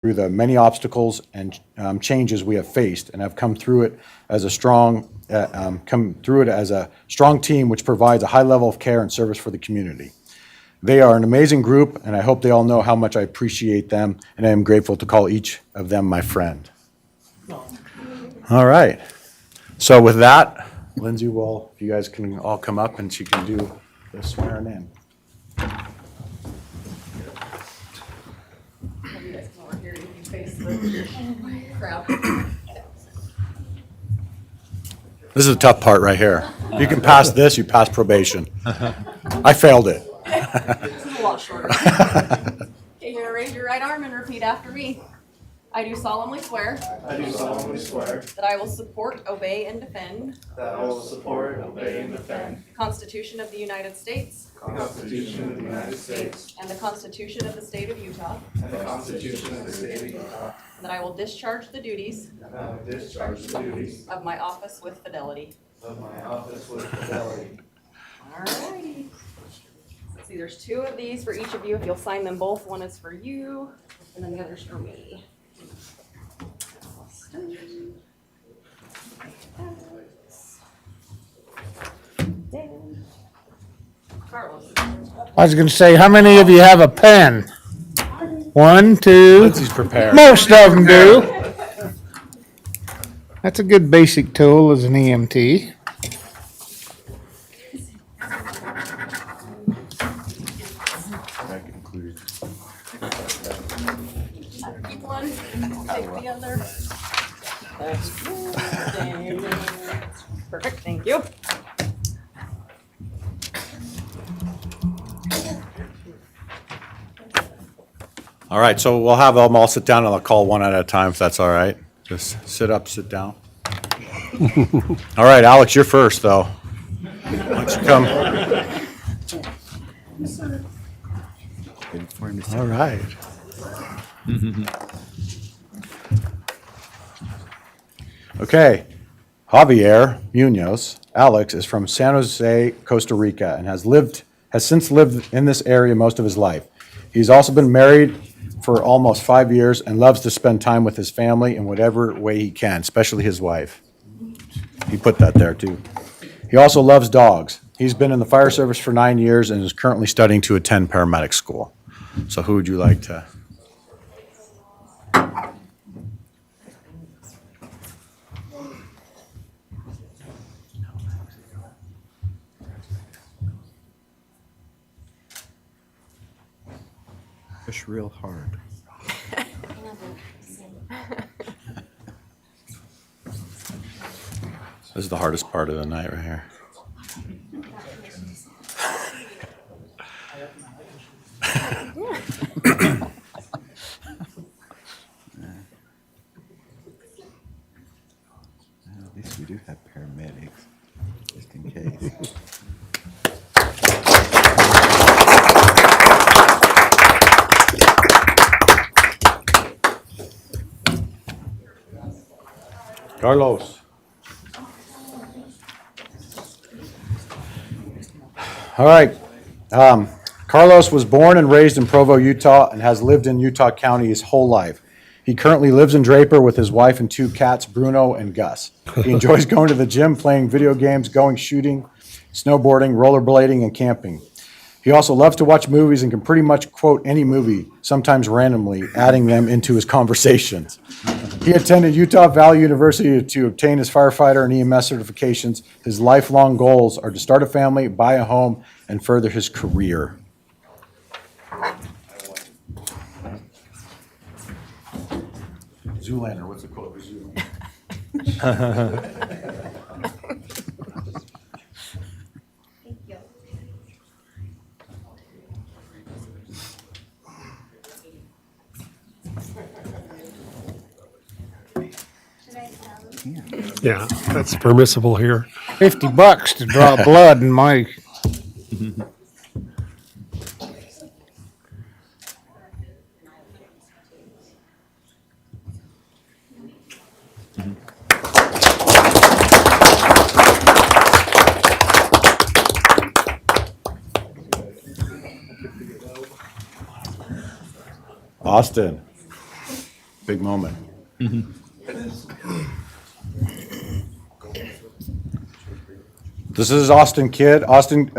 through the many obstacles and changes we have faced, and have come through it as a strong team which provides a high level of care and service for the community. They are an amazing group, and I hope they all know how much I appreciate them, and I am grateful to call each of them my friend. All right. So with that, Lindsay will, if you guys can all come up and she can do the swearing in. You guys come over here, you can face the crowd. This is a tough part right here. If you can pass this, you pass probation. I failed it. This is a lot shorter. Okay, you're gonna raise your right arm and repeat after me. I do solemnly swear I do solemnly swear that I will support, obey, and defend that I will support, obey, and defend the Constitution of the United States the Constitution of the United States and the Constitution of the State of Utah, and the Constitution of the State of Utah, and that I will discharge the duties and I will discharge the duties of my office with fidelity. of my office with fidelity. Alrighty. Let's see, there's two of these for each of you. If you'll sign them both, one is for you, and then the other's for me. Dan. Carlos. I was gonna say, how many of you have a pen? One, two, Lindsay's prepared. most of them do. That's a good basic tool as an E EMT. Keep one, take the other. That's good. Dan. Perfect, thank you. All right, so we'll have them all sit down and I'll call one at a time if that's all right. Just sit up, sit down. All right, Alex, you're first though. Why don't you come? All right. Okay, Javier Munoz, Alex, is from San Jose, Costa Rica, and has since lived in this area most of his life. He's also been married for almost 5 years and loves to spend time with his family in whatever way he can, especially his wife. He put that there too. He also loves dogs. He's been in the fire service for 9 years and is currently studying to attend paramedic school. So who would you like to? Push real hard. This is the hardest part of the night right here. At least we do have paramedics, just in case. Carlos. All right. Carlos was born and raised in Provo, Utah, and has lived in Utah County his whole life. He currently lives in Draper with his wife and 2 cats, Bruno and Gus. He enjoys going to the gym, playing video games, going shooting, snowboarding, rollerblading, and camping. He also loves to watch movies and can pretty much quote any movie, sometimes randomly, adding them into his conversations. He attended Utah Valley University to obtain his firefighter and EMS certifications. His lifelong goals are to start a family, buy a home, and further his career. Zoolander, what's the quote for Zoolander? Yeah, that's permissible here. $50 to draw blood in my. Austin. Big moment. This is Austin Kidd. Austin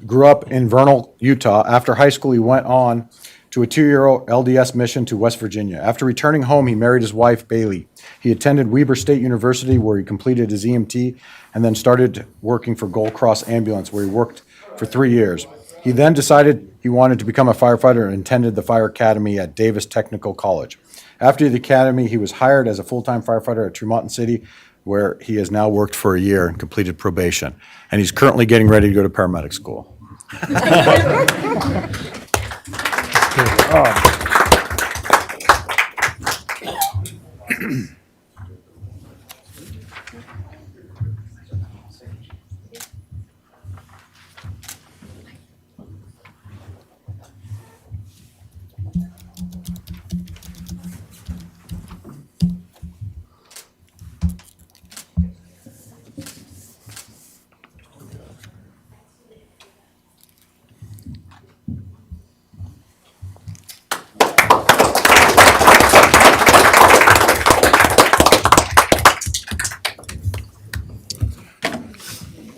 grew up in Vernal, Utah. After high school, he went on to a 2-year LDS mission to West Virginia. After returning home, he married his wife, Bailey. He attended Weber State University, where he completed his EMT, and then started working for Gold Cross Ambulance, where he worked for 3 years. He then decided he wanted to become a firefighter and attended the Fire Academy at Davis Technical College. After the academy, he was hired as a full-time firefighter at Tremonton City, where he has now worked for a year and completed probation. And he's currently getting ready to go to paramedic school.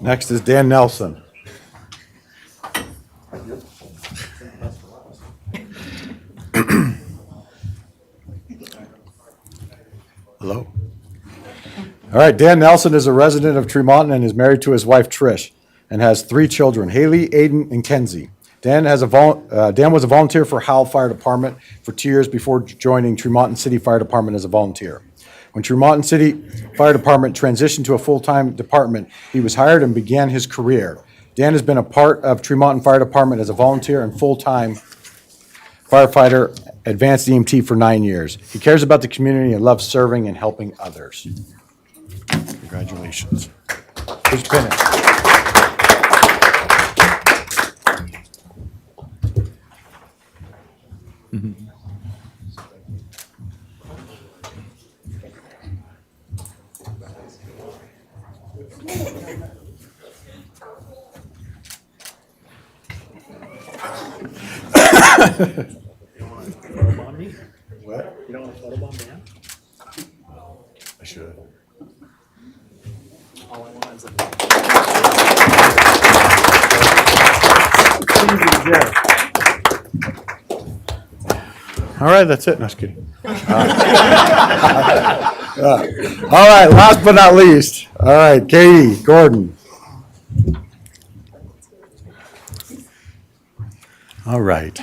Next is Dan Nelson. Hello. All right, Dan Nelson is a resident of Tremonton and is married to his wife Trish and has 3 children, Haley, Aiden, and Kenzie. Dan was a volunteer for Howell Fire Department for 2 years before joining Tremonton City Fire Department as a volunteer. When Tremonton City Fire Department transitioned to a full-time department, he was hired and began his career. Dan has been a part of Tremonton Fire Department as a volunteer and full-time firefighter, advanced EMT for 9 years. He cares about the community and loves serving and helping others. Congratulations. Who's pinning? What? You don't want to photobomb Dan? I should. All I want is a. All right, that's it. No, just kidding. All right, last but not least. All right, Katie Gordon. All right.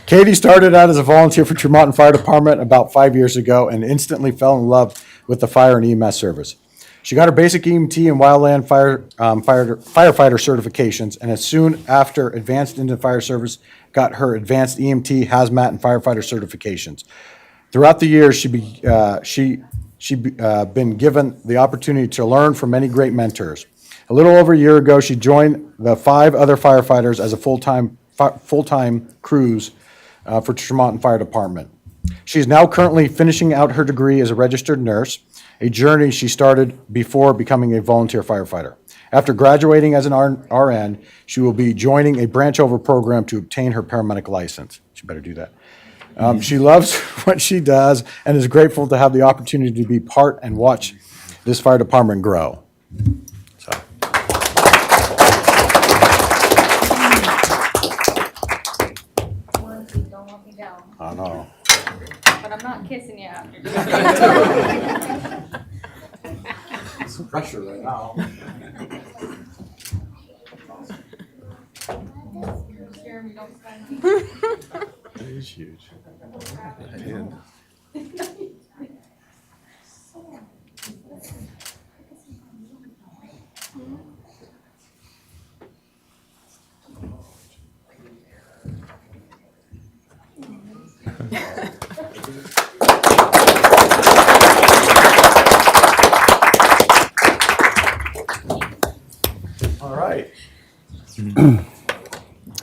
Katie started out as a volunteer for Tremonton Fire Department about 5 years ago and instantly fell in love with the fire and EMS service. She got her basic EMT and wildland firefighter certifications, and as soon after advanced into fire service, got her advanced EMT, hazmat, and firefighter certifications. Throughout the years, she been given the opportunity to learn from many great mentors. A little over a year ago, she joined the 5 other firefighters as a full-time crews for Tremonton Fire Department. She is now currently finishing out her degree as a registered nurse, a journey she started before becoming a volunteer firefighter. After graduating as an RN, she will be joining a branch over program to obtain her paramedic license. She better do that. She loves what she does and is grateful to have the opportunity to be part and watch this fire department grow. So. Don't let me down. I know. But I'm not kissing you after. Some pressure right now. Jeremy, don't stand me. It is huge. All right.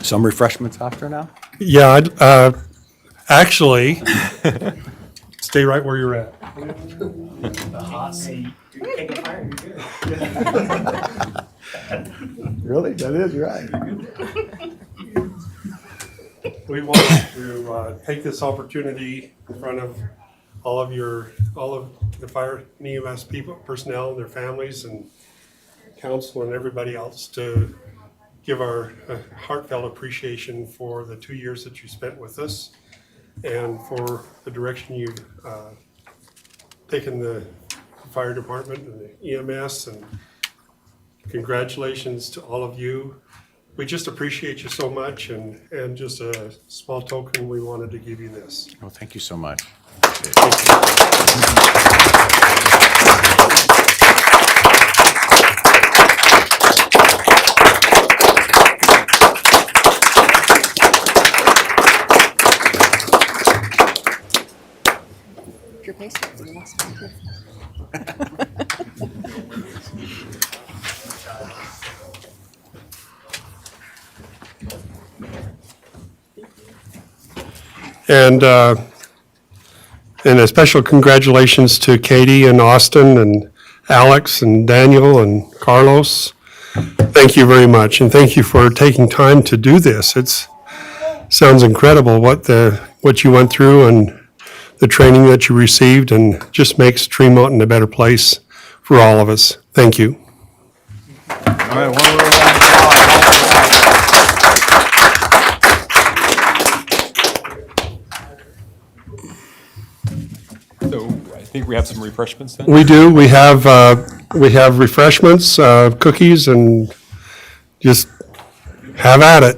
Some refreshments after now? Yeah, actually, stay right where you're at. The hot seat. Really? That is right. we want to take this opportunity in front of all of the fire and EMS people, personnel, their families, and council, and everybody else to give our heartfelt appreciation for the 2 years that you spent with us and for the direction you've taken the fire department and the EMS, and congratulations to all of you. We just appreciate you so much, and just a small token, we wanted to give you this. Well, thank you so much. Your patience, you lost one too. And a special congratulations to Katie and Austin and Alex and Daniel and Carlos. Thank you very much, and thank you for taking time to do this. Sounds incredible what you went through and the training that you received, and just makes Tremont a better place for all of us. Thank you. All right, one more round of applause. So I think we have some refreshments then? We do. We have refreshments, cookies, and just have at it.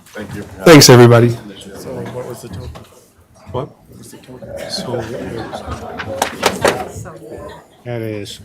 Thank you. Thanks, everybody. What was the total? What? That is.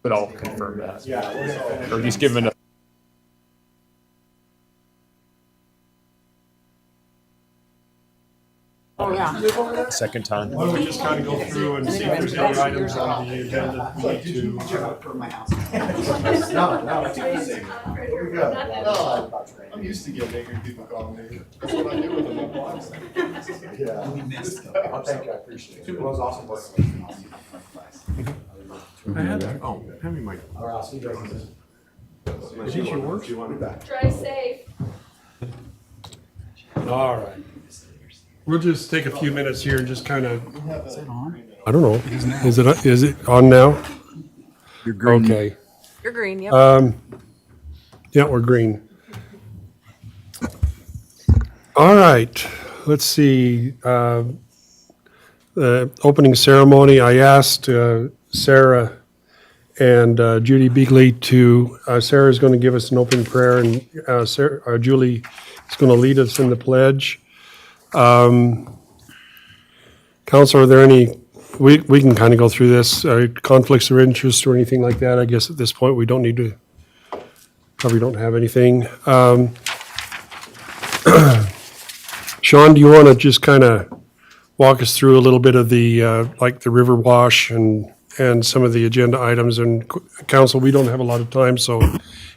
but I'll confirm that. Or just give him a second time. Why don't we just kind of go through and see if there's any items on the agenda we need to. I'm used to getting angry people calling me. That's what I do with them on blocks. Yeah. We missed them. I'll thank you, I appreciate it. It was awesome working with you. I had that. Oh, hand me my. All right, I'll see you guys. Is this your work? Drive safe. All right. We'll just take a few minutes here and just kind of. I don't know. Is it on now? You're green. Okay. You're green, yep. Yeah, we're green. All right, let's see. The opening ceremony, I asked Sarah and Judy Beagley to, Sarah's going to give us an opening prayer, and Julie is going to lead us in the pledge. Council, are there any, we can kind of go through this, conflicts of interest or anything like that? I guess at this point, we don't need to, probably don't have anything. Sean, do you want to just kind of walk us through a little bit of the, like the river wash and some of the agenda items? And council, we don't have a lot of time, so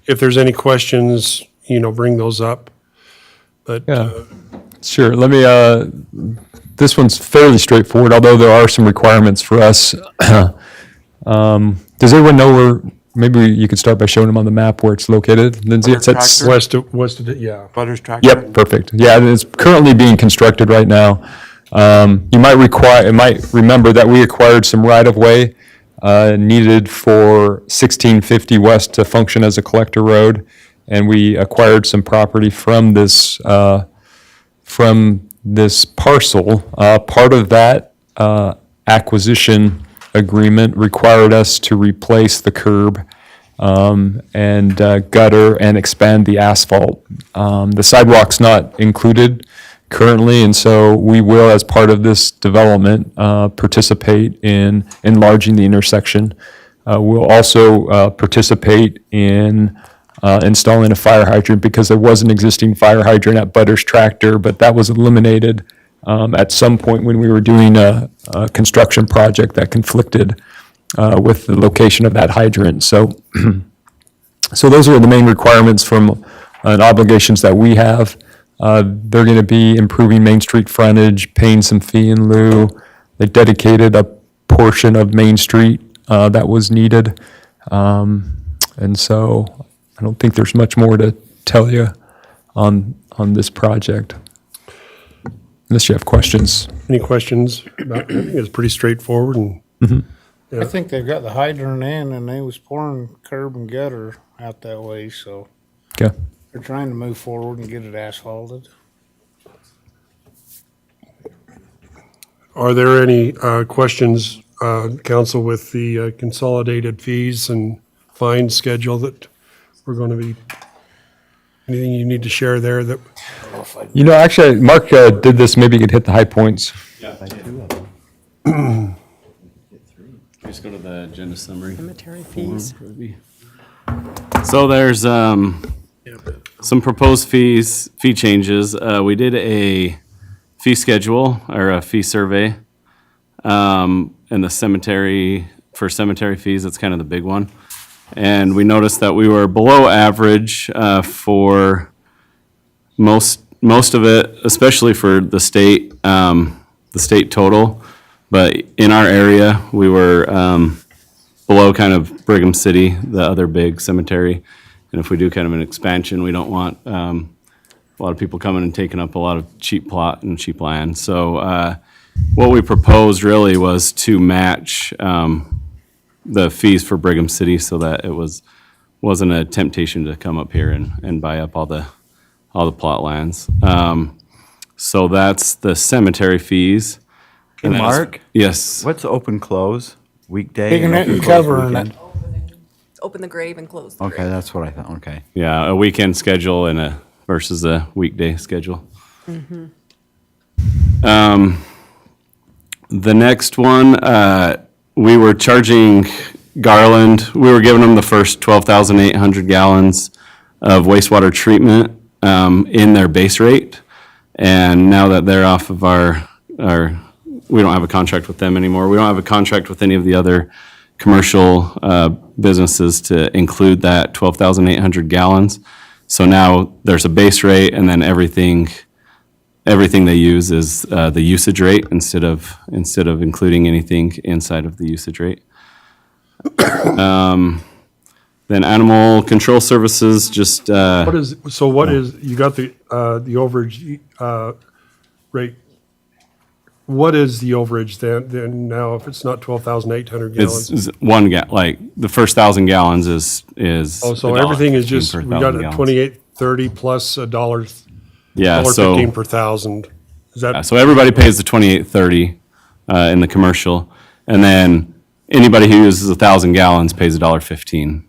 if there's any questions, bring those up. But, Sure. Let me, this one's fairly straightforward, although there are some requirements for us. Does everyone know where, maybe you could start by showing them on the map where it's located? Lindsay, it's at west of it, yeah. Butters Tractor. Yep, perfect. Yeah, and it's currently being constructed right now. You might remember that we acquired some right-of-way needed for 1650 West to function as a collector road, and we acquired some property from this parcel. Part of that acquisition agreement required us to replace the curb and gutter and expand the asphalt. The sidewalk's not included currently, and so we will, as part of this development, participate in enlarging the intersection. We'll also participate in installing a fire hydrant, because there was an existing fire hydrant at Butters Tractor, but that was eliminated at some point when we were doing a construction project that conflicted with the location of that hydrant. So those are the main requirements from and obligations that we have. They're going to be improving Main Street frontage, paying some fee in lieu. They dedicated a portion of Main Street that was needed. And so I don't think there's much more to tell you on this project, unless you have questions. Any questions? I think it's pretty straightforward, and I think they've got the hydrant in and they was pouring curb and gutter out that way, so Okay. they're trying to move forward and get it asphalted. are there any questions, council, with the consolidated fees and fine schedule that we're going to be, anything you need to share there that? Actually, Mark did this. Maybe you could hit the high points. Just go to the agenda summary. Cemetery fees. So there's some proposed fee changes. We did a fee schedule or a fee survey in the cemetery, for cemetery fees. That's kind of the big one. And we noticed that we were below average for most of it, especially for the state total. But in our area, we were below kind of Brigham City, the other big cemetery. And if we do kind of an expansion, we don't want a lot of people coming and taking up a lot of cheap plot and cheap land. So what we proposed really was to match the fees for Brigham City, so that it wasn't a temptation to come up here and buy up all the plot lands. So that's the cemetery fees. Hey, And then as- Mark, Yes. what's open close? Weekday? Taking it open and close covering it. weekend? Open the grave and close the Okay, grave. that's what I thought, okay. Yeah, a weekend schedule and versus a weekday schedule. The next one, we were charging Garland, we were giving them the first 12,800 gallons of wastewater treatment in their base rate. And now that they're off of our, we don't have a contract with them anymore. We don't have a contract with any of the other commercial businesses to include that 12,800 gallons. So now there's a base rate, and then everything they use is the usage rate instead of including anything inside of the usage rate. Then animal control services, just, you got the overage, rate. What is the overage then now if it's not 12,800 gallons? it's like, the first 1,000 gallons is. Oh, so everything is just, $1.15 we per got 1,000 a gallons. 28.30 plus $1, Yeah, so, $1.15 per thousand. Is that, so everybody pays the 28.30 in the commercial, and then anybody who uses 1,000 gallons pays $1.15,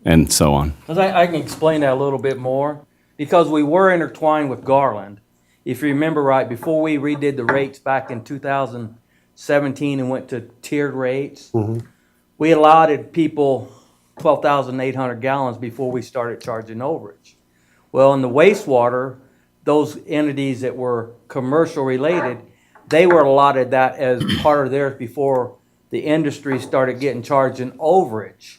and so on. Because I can explain that a little bit more, because we were intertwined with Garland. If you remember right, before we redid the rates back in 2017 and went to tiered rates, we allotted people 12,800 gallons before we started charging overage. Well, in the wastewater, those entities that were commercial related, they were allotted that as part of theirs before the industry started getting charged an overage.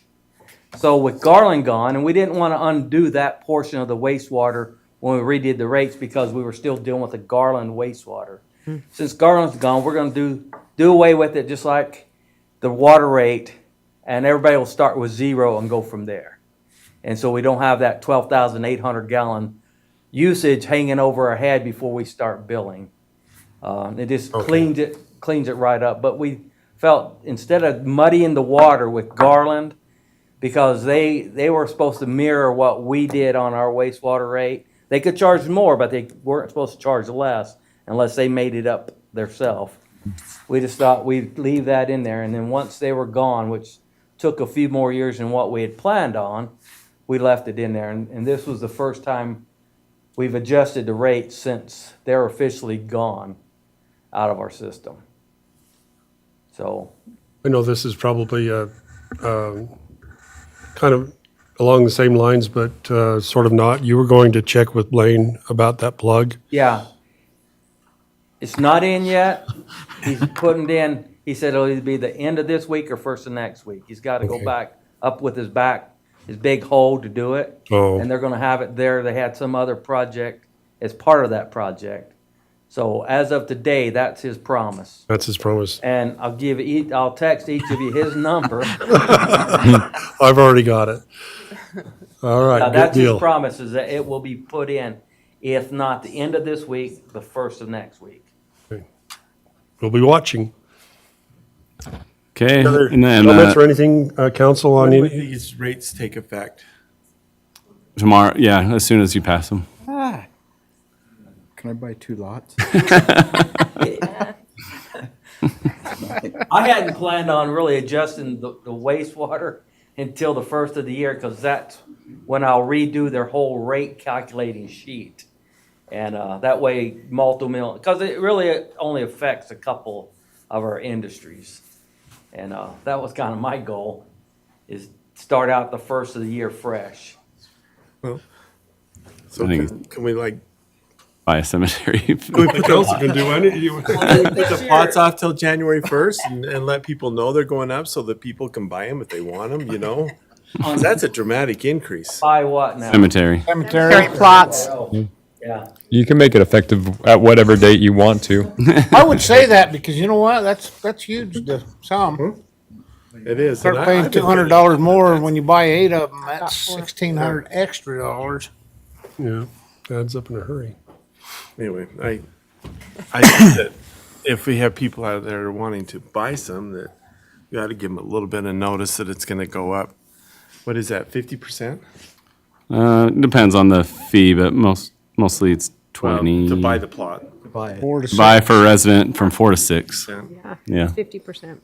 So with Garland gone, and we didn't want to undo that portion of the wastewater when we redid the rates because we were still dealing with the Garland wastewater. Since Garland's gone, we're going to do away with it just like the water rate, and everybody will start with zero and go from there. And so we don't have that 12,800 gallon usage hanging over our head before we start billing. It just cleans it right up. But we felt instead of muddying the water with Garland, because they were supposed to mirror what we did on our wastewater rate. They could charge more, but they weren't supposed to charge less unless they made it up themselves. We just thought we'd leave that in there, and then once they were gone, which took a few more years than what we had planned on, we left it in there. And this was the first time we've adjusted the rates since they're officially gone out of our system. So, I know this is probably kind of along the same lines, but sort of not. You were going to check with Blaine about that plug. yeah. It's not in yet. He's putting it in. He said it'll either be the end of this week or first of next week. He's got to go back up with his big hole to do it. Oh. And they're going to have it there. They had some other project as part of that project. So as of today, that's his promise. That's his promise. And I'll text each of you his number. I've already got it. All right, Now, good that's his deal. promise, is that it will be put in, if not the end of this week, the first of next week. We'll be watching. Okay, Other and then comments or anything, council, on When would any? these rates take effect? tomorrow, yeah, as soon as you pass them. Can I buy 2 lots? I hadn't planned on really adjusting the wastewater until the first of the year, because that's when I'll redo their whole rate calculating sheet. And that way, multi-mill, because it really only affects a couple of our industries. And that was kind of my goal, is start out the first of the year fresh. So I think- can we like, Buy a cemetery. The council can do any, put the pots off till January 1st and let people know they're going up so that people can buy them if they want them, you know? That's a dramatic increase. Buy what now? Cemetery. cemetery. plots. Yeah. You can make it effective at whatever date you want to. I would say that because you know what? That's huge to some. It is. Start and paying I've been- $200 more when you buy 8 of them. That's $1,600 extra dollars. yeah, adds up in a hurry. Anyway, I think that if we have people out there wanting to buy some, that you ought to give them a little bit of notice that it's gonna go up. What is that, 50%? Depends on the fee, but mostly it's 20. To buy the plot. Buy it. 4 to 6. Buy for a resident from 4 to 6. Yeah. Yeah. 50%.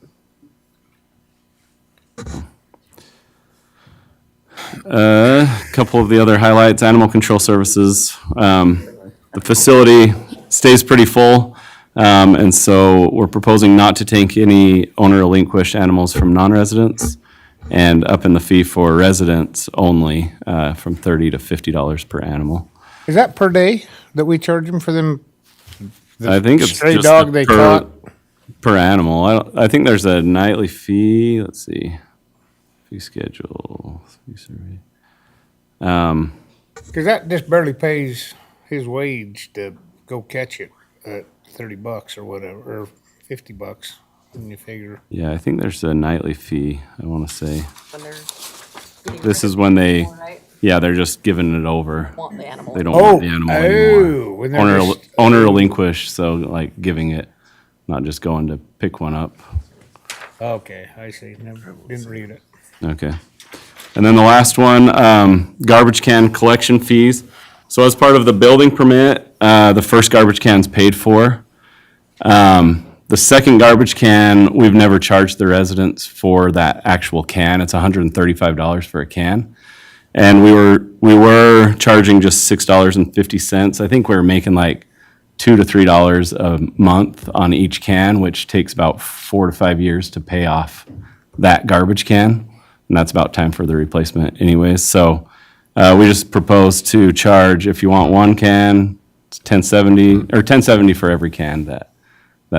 A couple of the other highlights, animal control services. The facility stays pretty full, and so we're proposing not to take any owner relinquished animals from non-residents. and upping the fee for residents only, from $30 to $50 per animal. Is that per day that we charge them for them? the I think it's stray just dog the they per- caught? Per animal. I think there's a nightly fee. Let's see. Fee schedule. Fee survey. Because that just barely pays his wage to go catch it at $30 or whatever, or $50. When you figure. Yeah, I think there's a nightly fee, I want to say. When they're getting This rid is of when the they, animal, right? yeah, they're just giving it over. Want the animal. They don't want the animal anymore. when they're Owner, just- owner relinquish, so like giving it, not just going to pick one up. Okay, I see. Never, didn't read it. Okay. And then the last one, garbage can collection fees. So as part of the building permit, the first garbage can's paid for. The second garbage can, we've never charged the residents for that actual can. It's $135 for a can. And we were charging just $6.50. I think we were making like $2 to $3 a month on each can, which takes about 4 to 5 years to pay off that garbage can. And that's about time for the replacement anyways. So we just proposed to charge, if you want one can, it's $10.70, or $10.70 for every can that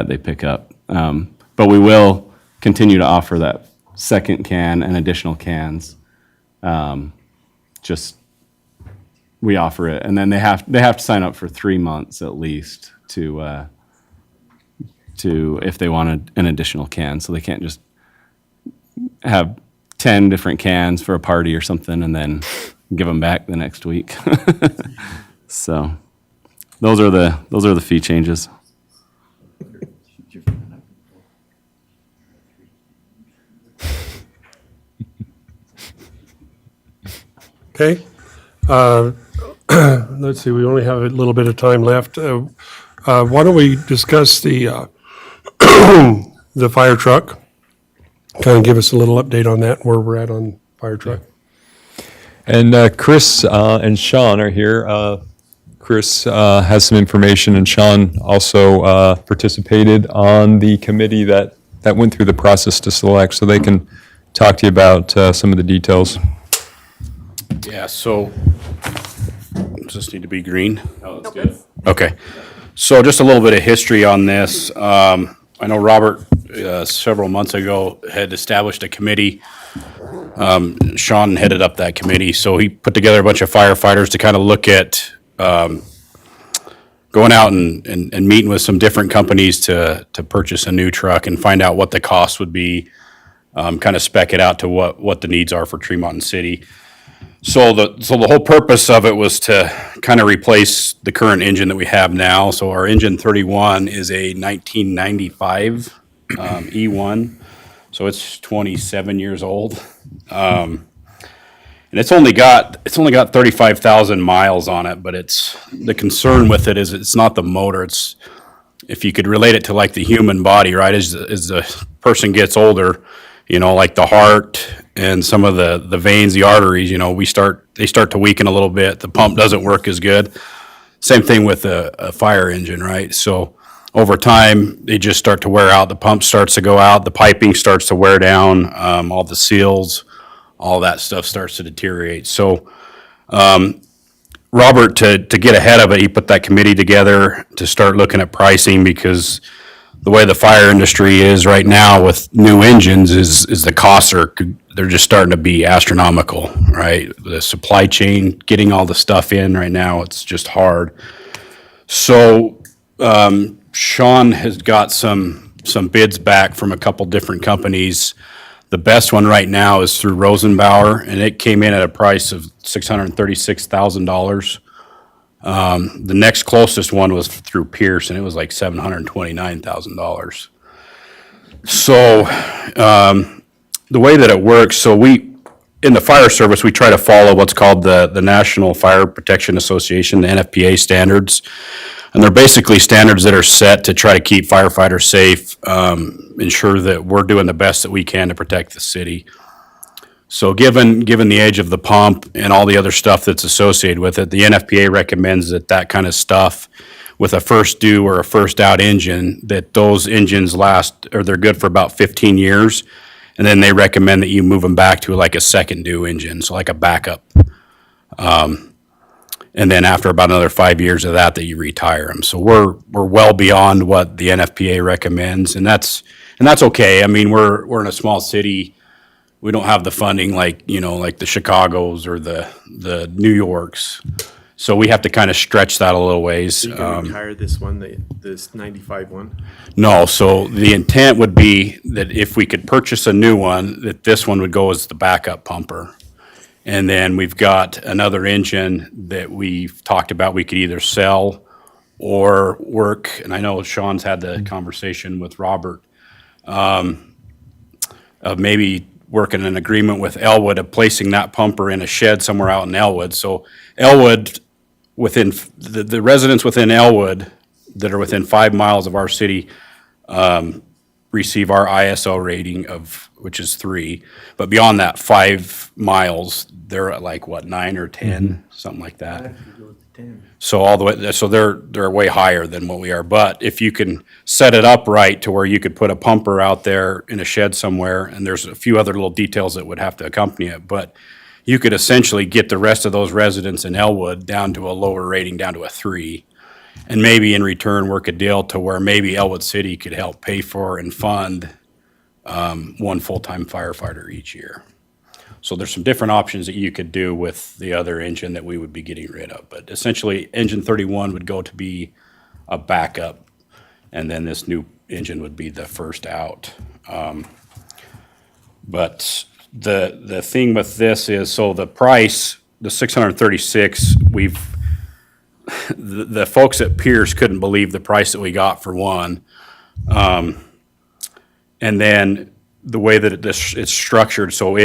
they pick up. But we will continue to offer that second can and additional cans. Just, we offer it, and then they have to sign up for 3 months at least to if they wanted an additional can. So they can't just have 10 different cans for a party or something and then give them back the next week. So those are the fee changes. Okay. Let's see, we only have a little bit of time left. Why don't we discuss the, the fire truck? Kind of give us a little update on that, where we're at on fire truck. And Chris and Sean are here. Chris has some information, and Sean also participated on the committee that went through the process to select, so they can talk to you about some of the details. Yeah, so, does this need to be green? Oh, that's good. Okay, so just a little bit of history on this. I know Robert, several months ago, had established a committee. Sean headed up that committee, so he put together a bunch of firefighters to kind of look at going out and meeting with some different companies to purchase a new truck and find out what the cost would be, kind of spec it out to what the needs are for Tremont City. So the whole purpose of it was to kind of replace the current engine that we have now. So our engine 31 is a 1995 E1, so it's 27 years old, and it's only got 35,000 miles on it. But the concern with it is it's not the motor. It's, if you could relate it to like the human body, right? As the person gets older, like the heart and some of the veins, the arteries, they start to weaken a little bit. The pump doesn't work as good. Same thing with a fire engine, right? So over time, they just start to wear out. The pump starts to go out. The piping starts to wear down. All the seals, all that stuff starts to deteriorate. So Robert, to get ahead of it, he put that committee together to start looking at pricing, because the way the fire industry is right now with new engines is the costs they're just starting to be astronomical, right? The supply chain, getting all the stuff in right now, it's just hard. So Sean has got some bids back from a couple different companies. The best one right now is through Rosenbauer, and it came in at a price of $636,000. The next closest one was through Pierce, and it was like $729,000. So the way that it works, so in the fire service, we try to follow what's called the National Fire Protection Association, the NFPA standards. And they're basically standards that are set to try to keep firefighters safe, ensure that we're doing the best that we can to protect the city. So given the age of the pump and all the other stuff that's associated with it, the NFPA recommends that kind of stuff with a first due or a first out engine, that those engines last, or they're good for about 15 years. And then they recommend that you move them back to like a second due engine, so like a backup. And then after about another 5 years of that, you retire them. So we're well beyond what the NFPA recommends, and that's okay. I mean, we're in a small city. We don't have the funding like the Chicagos or the New Yorks. So we have to kind of stretch that a little ways. You can retire this one, this 95 one? No, so the intent would be that if we could purchase a new one, that this one would go as the backup pumper. And then we've got another engine that we've talked about we could either sell or work, and I know Sean's had the conversation with Robert, of maybe working an agreement with Elwood of placing that pumper in a shed somewhere out in Elwood. So Elwood, within, the residents within Elwood that are within 5 miles of our city, receive our ISO rating which is 3. But beyond that 5 miles, they're at like, what, 9 or 10, something like that. So all the way, so they're way higher than what we are. But if you can set it up right to where you could put a pumper out there in a shed somewhere, and there's a few other little details that would have to accompany it, but you could essentially get the rest of those residents in Elwood down to a lower rating, down to a 3. And maybe in return, work a deal to where maybe Elwood City could help pay for and fund one full-time firefighter each year. So there's some different options that you could do with the other engine that we would be getting rid of. But essentially, engine 31 would go to be a backup, and then this new engine would be the first out. But the thing with this is, so the price, the 636, the folks at Pierce couldn't believe the price that we got for one. And then the way that it's structured, so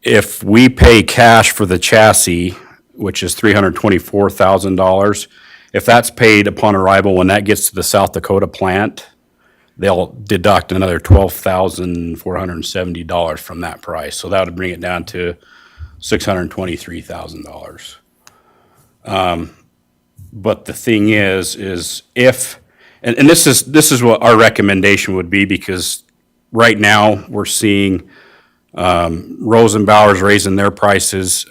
if we pay cash for the chassis, which is $324,000, if that's paid upon arrival, when that gets to the South Dakota plant, they'll deduct another $12,470 from that price. So that would bring it down to $623,000. But the thing is if, and this is what our recommendation would be, because right now we're seeing Rosenbauer's raising their prices,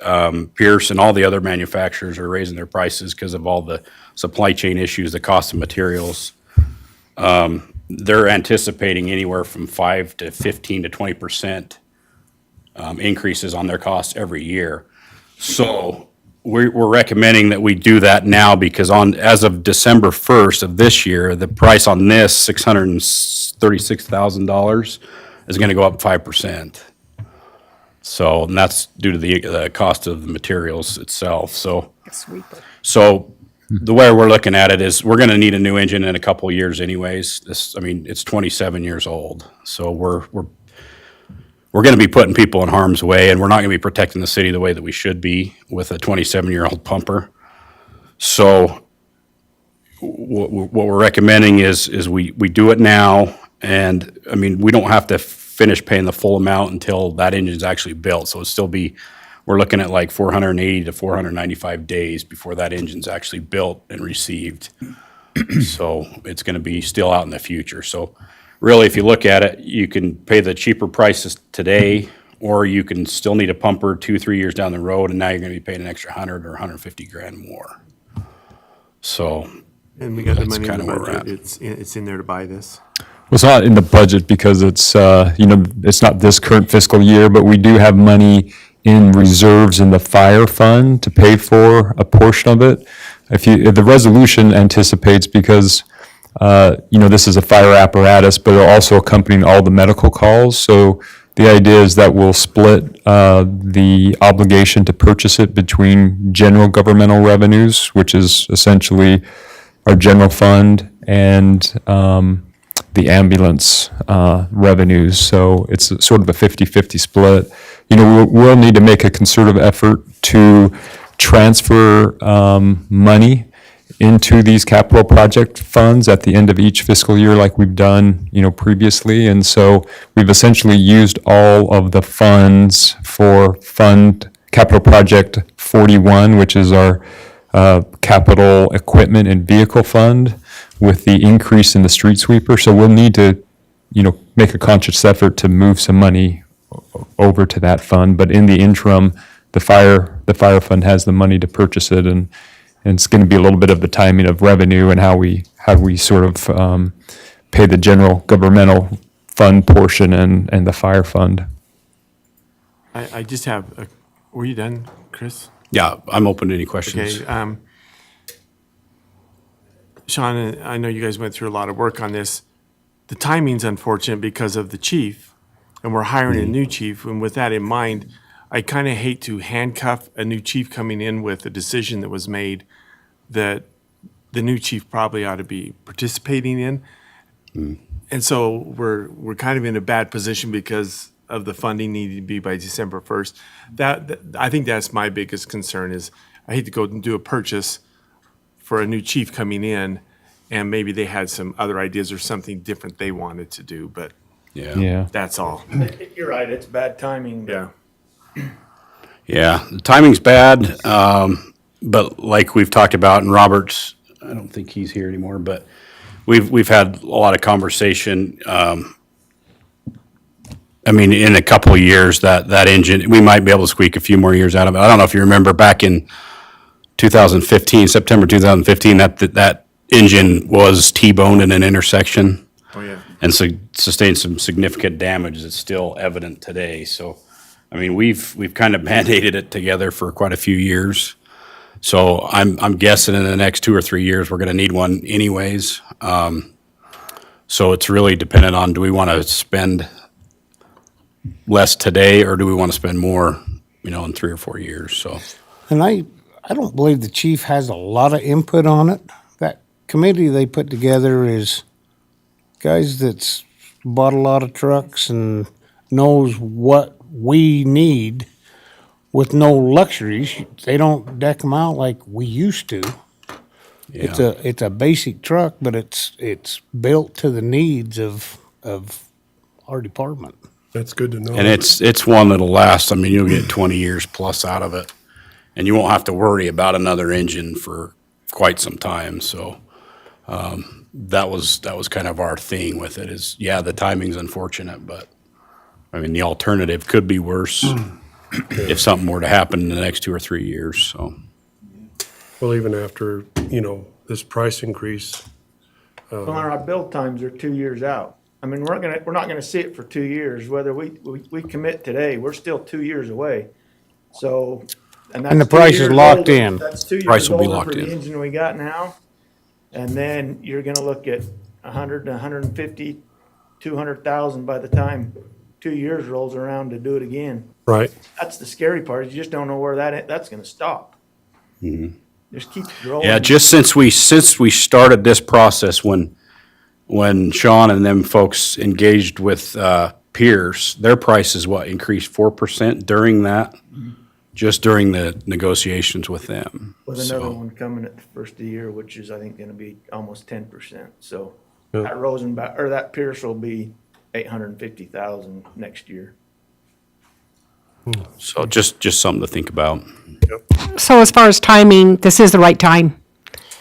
Pierce and all the other manufacturers are raising their prices because of all the supply chain issues, the cost of materials. They're anticipating anywhere from 5 to 15 to 20% increases on their costs every year. So we're recommending that we do that now, because as of December 1st of this year, the price on this $636,000 is going to go up 5%. So, and that's due to the cost of the materials itself. So the way we're looking at it is we're going to need a new engine in a couple of years anyways. It's 27 years old. So we're going to be putting people in harm's way, and we're not going to be protecting the city the way that we should be with a 27-year-old pumper. So what we're recommending is we do it now, and we don't have to finish paying the full amount until that engine's actually built. So we're looking at like 480 to 495 days before that engine's actually built and received. So it's going to be still out in the future. So really, if you look at it, you can pay the cheaper prices today, or you can still need a pumper 2-3 years down the road, and now you're going to be paying an extra 100 or 150 grand more. So And we got the that's money in kinda the where we're budget. It's in there to buy this. Well, it's not in the budget because it's, it's not this current fiscal year, but we do have money in reserves in the fire fund to pay for a portion of it. If the resolution anticipates, because, this is a fire apparatus, but it'll also accompany all the medical calls. So the idea is that we'll split the obligation to purchase it between general governmental revenues, which is essentially our general fund, and the ambulance revenues. So it's sort of a 50-50 split. We'll need to make a concerted effort to transfer money into these capital project funds at the end of each fiscal year like we've done, previously. And so we've essentially used all of the funds for capital project 41, which is our capital equipment and vehicle fund, with the increase in the street sweeper. So we'll need to make a conscious effort to move some money over to that fund. But in the interim, the fire fund has the money to purchase it, and it's going to be a little bit of the timing of revenue and how we sort of pay the general governmental fund portion and the fire fund. I just have, were you done, Chris? Yeah, I'm open to any questions. Okay. Sean, I know you guys went through a lot of work on this. The timing's unfortunate because of the chief, and we're hiring a new chief. And with that in mind, I kind of hate to handcuff a new chief coming in with a decision that was made that the new chief probably ought to be participating in. And so we're kind of in a bad position because of the funding needing to be by December 1st. I think that's my biggest concern is I hate to go and do a purchase for a new chief coming in, and maybe they had some other ideas or something different they wanted to do, but Yeah. that's all. You're right, it's bad timing. Yeah. Yeah, the timing's bad, but like we've talked about, and Robert's, I don't think he's here anymore, but we've had a lot of conversation. I mean, in a couple of years, that engine, we might be able to squeak a few more years out of it. I don't know if you remember back in 2015, September 2015, that engine was T-boned in an intersection. Oh, yeah. And so sustained some significant damage that's still evident today. So, I mean, we've kind of band-aided it together for quite a few years. So I'm guessing in the next 2 or 3 years, we're gonna need one anyways. So it's really dependent on, do we wanna spend less today, or do we wanna spend more, in 3 or 4 years, so. And I don't believe the chief has a lot of input on it. That committee they put together is guys that's bought a lot of trucks and knows what we need with no luxuries. They don't deck them out like we used to. Yeah. It's a basic truck, but it's built to the needs of our department. That's good to know. And it's one that'll last, I mean, you'll get 20 years plus out of it. And you won't have to worry about another engine for quite some time, so. That was kind of our thing with it is, yeah, the timing's unfortunate, but, I mean, the alternative could be worse if something were to happen in the next 2 or 3 years, so. Well, even after, this price increase, Well, our build times are 2 years out. I mean, we're not gonna see it for 2 years, whether we commit today, we're still 2 years away. So, and that's And the 2 price is years locked older. in. That's 2 Price years will be older locked for the in. engine we got now. And then you're gonna look at 100 to 150, 200,000 by the time 2 years rolls around to do it again. right? That's the scary part, is you just don't know where that's gonna stop. Just keep growing. Yeah, just since we started this process, when Sean and them folks engaged with Pierce, their prices, increased 4% during that? Just during the negotiations with them. With another So, one coming at the first of the year, which is, I think, gonna be almost 10%. So Yeah. that Rosenbauer, or that Pierce will be 850,000 next year. so just something to think about. So as far as timing, this is the right time.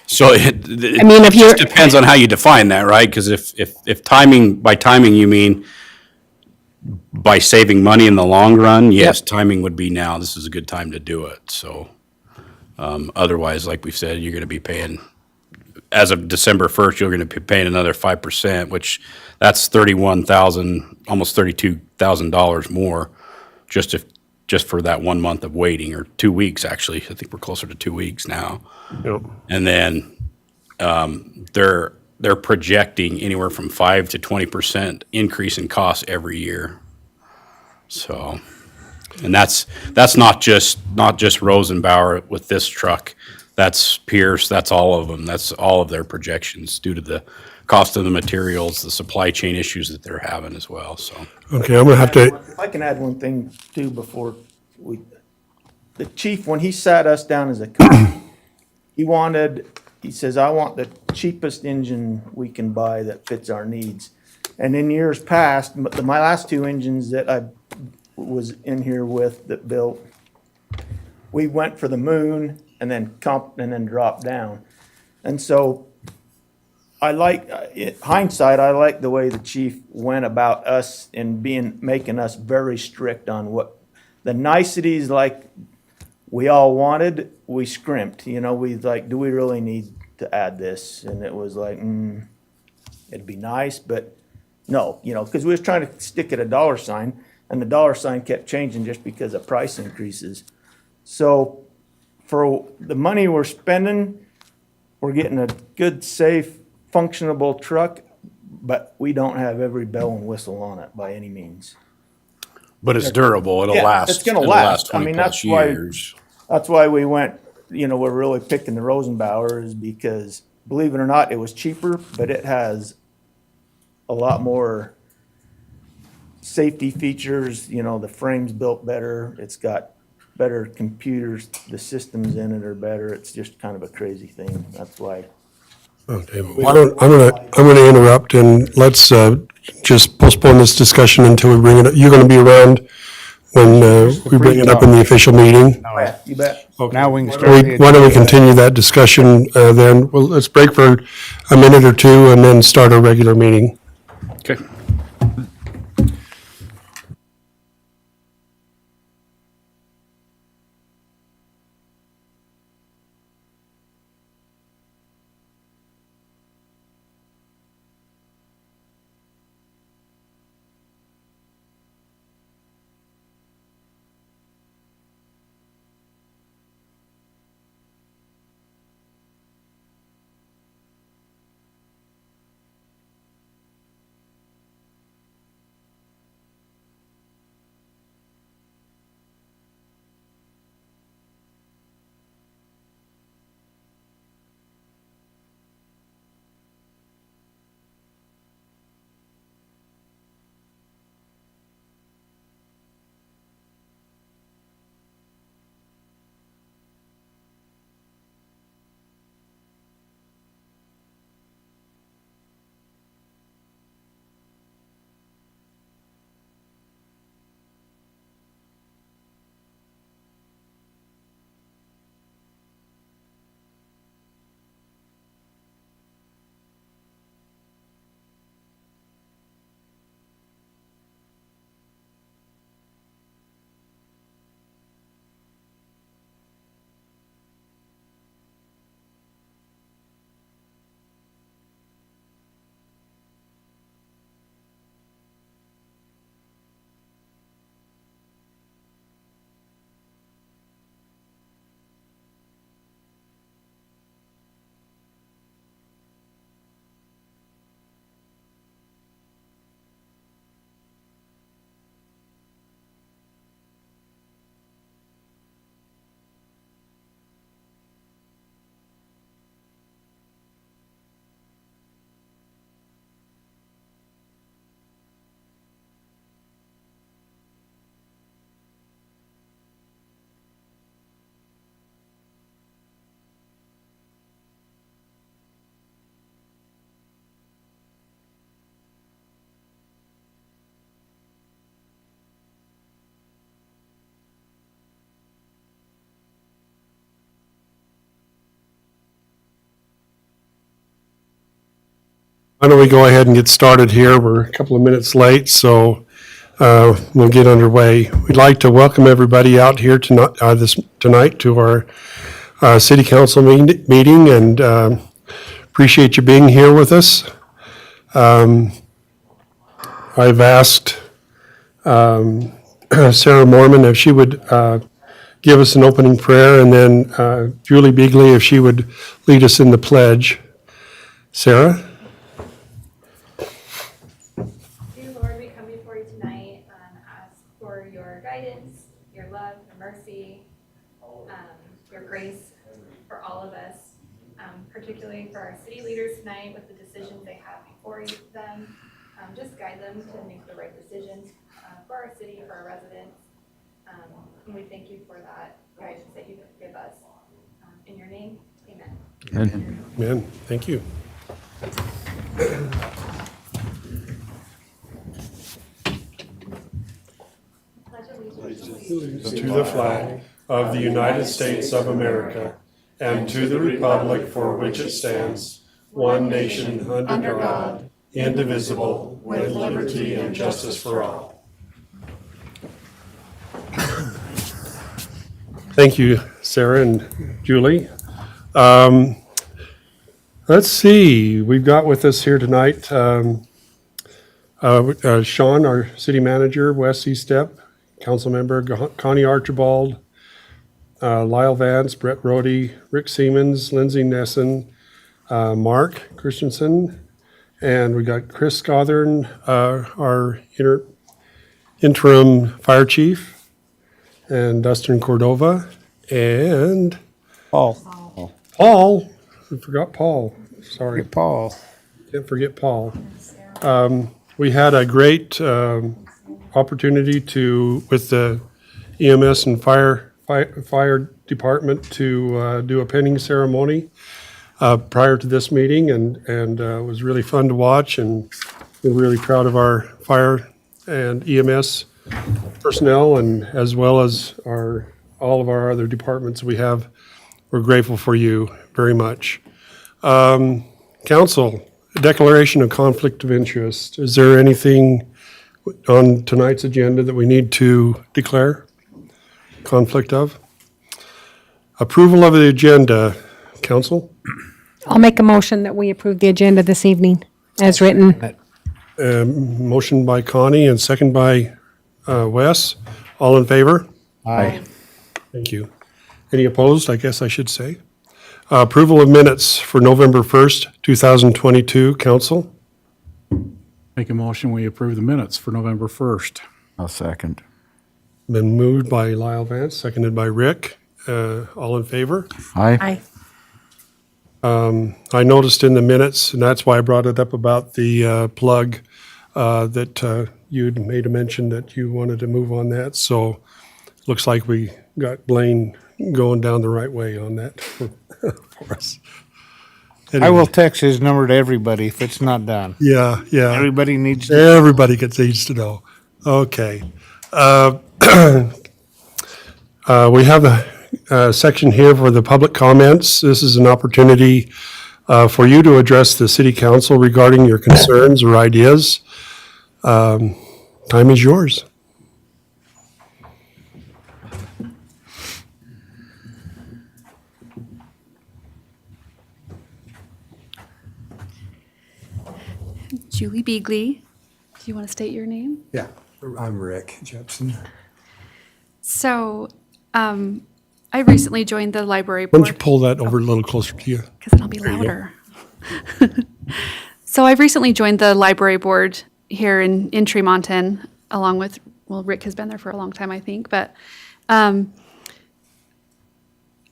So I mean, if it you're- just depends on how you define that, right? Because if timing, by timing you mean by saving money in the long run, yes, timing would be now. This is a good time to do it, so. Otherwise, like we said, you're gonna be paying, as of December 1st, you're gonna be paying another 5%, which that's $31,000, almost $32,000 more just for that 1 month of waiting, or 2 weeks, actually. I think we're closer to 2 weeks now. Yep. And then, they're projecting anywhere from 5 to 20% increase in costs every year. So, and that's not just Rosenbauer with this truck. That's Pierce, that's all of them. That's all of their projections due to the cost of the materials, the supply chain issues that they're having as well, so. Okay, I'm gonna have to, If I can add one thing too before the chief, when he sat us down as a company, he says, I want the cheapest engine we can buy that fits our needs. And in years past, my last 2 engines that I was in here with that built, we went for the moon and then dropped down. And so I like, in hindsight, I like the way the chief went about us and making us very strict on what, the niceties like we all wanted, we scrimped, you know, we like, do we really need to add this? And it was like, it'd be nice, but no, you know, because we was trying to stick at a dollar sign, and the dollar sign kept changing just because of price increases. So for the money we're spending, we're getting a good, safe, functionable truck, but we don't have every bell and whistle on it by any means. But it's durable. It'll Yeah, last. it's gonna it'll last. I 20 mean, plus that's why- years. That's why we went, you know, we're really picking the Rosenbauer is because, believe it or not, it was cheaper, but it has a lot more safety features, you know, the frame's built better, it's got better computers, the systems in it are better, it's just kind of a crazy thing, that's why. Okay, I'm gonna interrupt and let's just postpone this discussion until we bring it up. You're gonna be around when we bring it up in the official meeting? Yeah, you bet. Now we can start. Why don't we continue that discussion then? Well, let's break for a minute or two and then start our regular meeting. Okay. Why don't we go ahead and get started here? We're a couple of minutes late, so we'll get underway. We'd like to welcome everybody out here tonight to our city council meeting, and appreciate you being here with us. I've asked Sarah Mormon if she would give us an opening prayer, and then Julie Beagley if she would lead us in the pledge. Sarah? Dear Lord, we come before you tonight and ask for your guidance, your love, your mercy, your grace for all of us, particularly for our city leaders tonight with the decisions they have before them. Just guide them to make the right decisions for our city, for our residents. And we thank you for that guidance that you give us. In your name, amen. Amen. Thank you. To the flag of the United States of America and to the republic for which it stands, one nation, under God, indivisible, with liberty and justice for all. Thank you, Sarah and Julie. Let's see, we've got with us here tonight Sean, our city manager, Wes Eastep, Councilmember Connie Archibald, Lyle Vance, Brett Rhodey, Rick Siemens, Lindsay Nessen, Mark Christensen, and we got Chris Gothern, our interim fire chief, and Dustin Cordova, and Paul. Paul. I forgot Paul. Sorry. Paul. Can't forget Paul. We had a great opportunity with the EMS and fire department to do a pinning ceremony prior to this meeting, and it was really fun to watch, and we're really proud of our fire and EMS personnel, and as well as all of our other departments we have. We're grateful for you very much. Council, declaration of conflict of interest. Is there anything on tonight's agenda that we need to declare conflict of? Approval of the agenda, council? I'll make a motion that we approve the agenda this evening as written. Motion by Connie and second by Wes. All in favor? Aye. Thank you. Any opposed, I guess I should say? Approval of minutes for November 1st, 2022, council? Make a motion, we approve the minutes for November 1st. I'll second. Been moved by Lyle Vance, seconded by Rick. All in favor? Aye. I noticed in the minutes, and that's why I brought it up about the plug, that you'd made a mention that you wanted to move on that. So looks like we got Blaine going down the right way on that for us. I will text his number to everybody if it's not done. Yeah, yeah. Everybody needs to. Everybody needs to know. Okay. We have a section here for the public comments. This is an opportunity for you to address the city council regarding your concerns or ideas. Time is yours. Julie Beagley. Do you want to state your name? Yeah, I'm Rick Jepson. So, I recently joined the library Why don't you board pull that over a little closer to you? because then I'll be There you go. louder. So I've recently joined the library board here in Tremonton, along with, well, Rick has been there for a long time, I think, but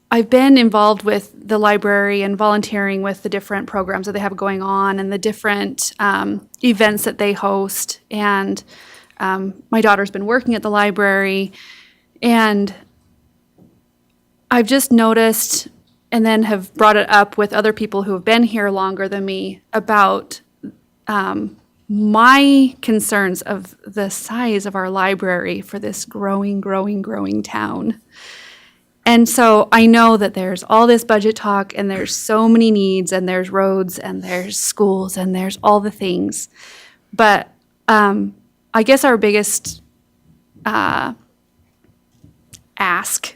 I've been involved with the library and volunteering with the different programs that they have going on and the different events that they host. And my daughter's been working at the library, and I've just noticed and then have brought it up with other people who have been here longer than me about my concerns of the size of our library for this growing town. And so I know that there's all this budget talk, and there's so many needs, and there's roads, and there's schools, and there's all the things. But I guess our biggest ask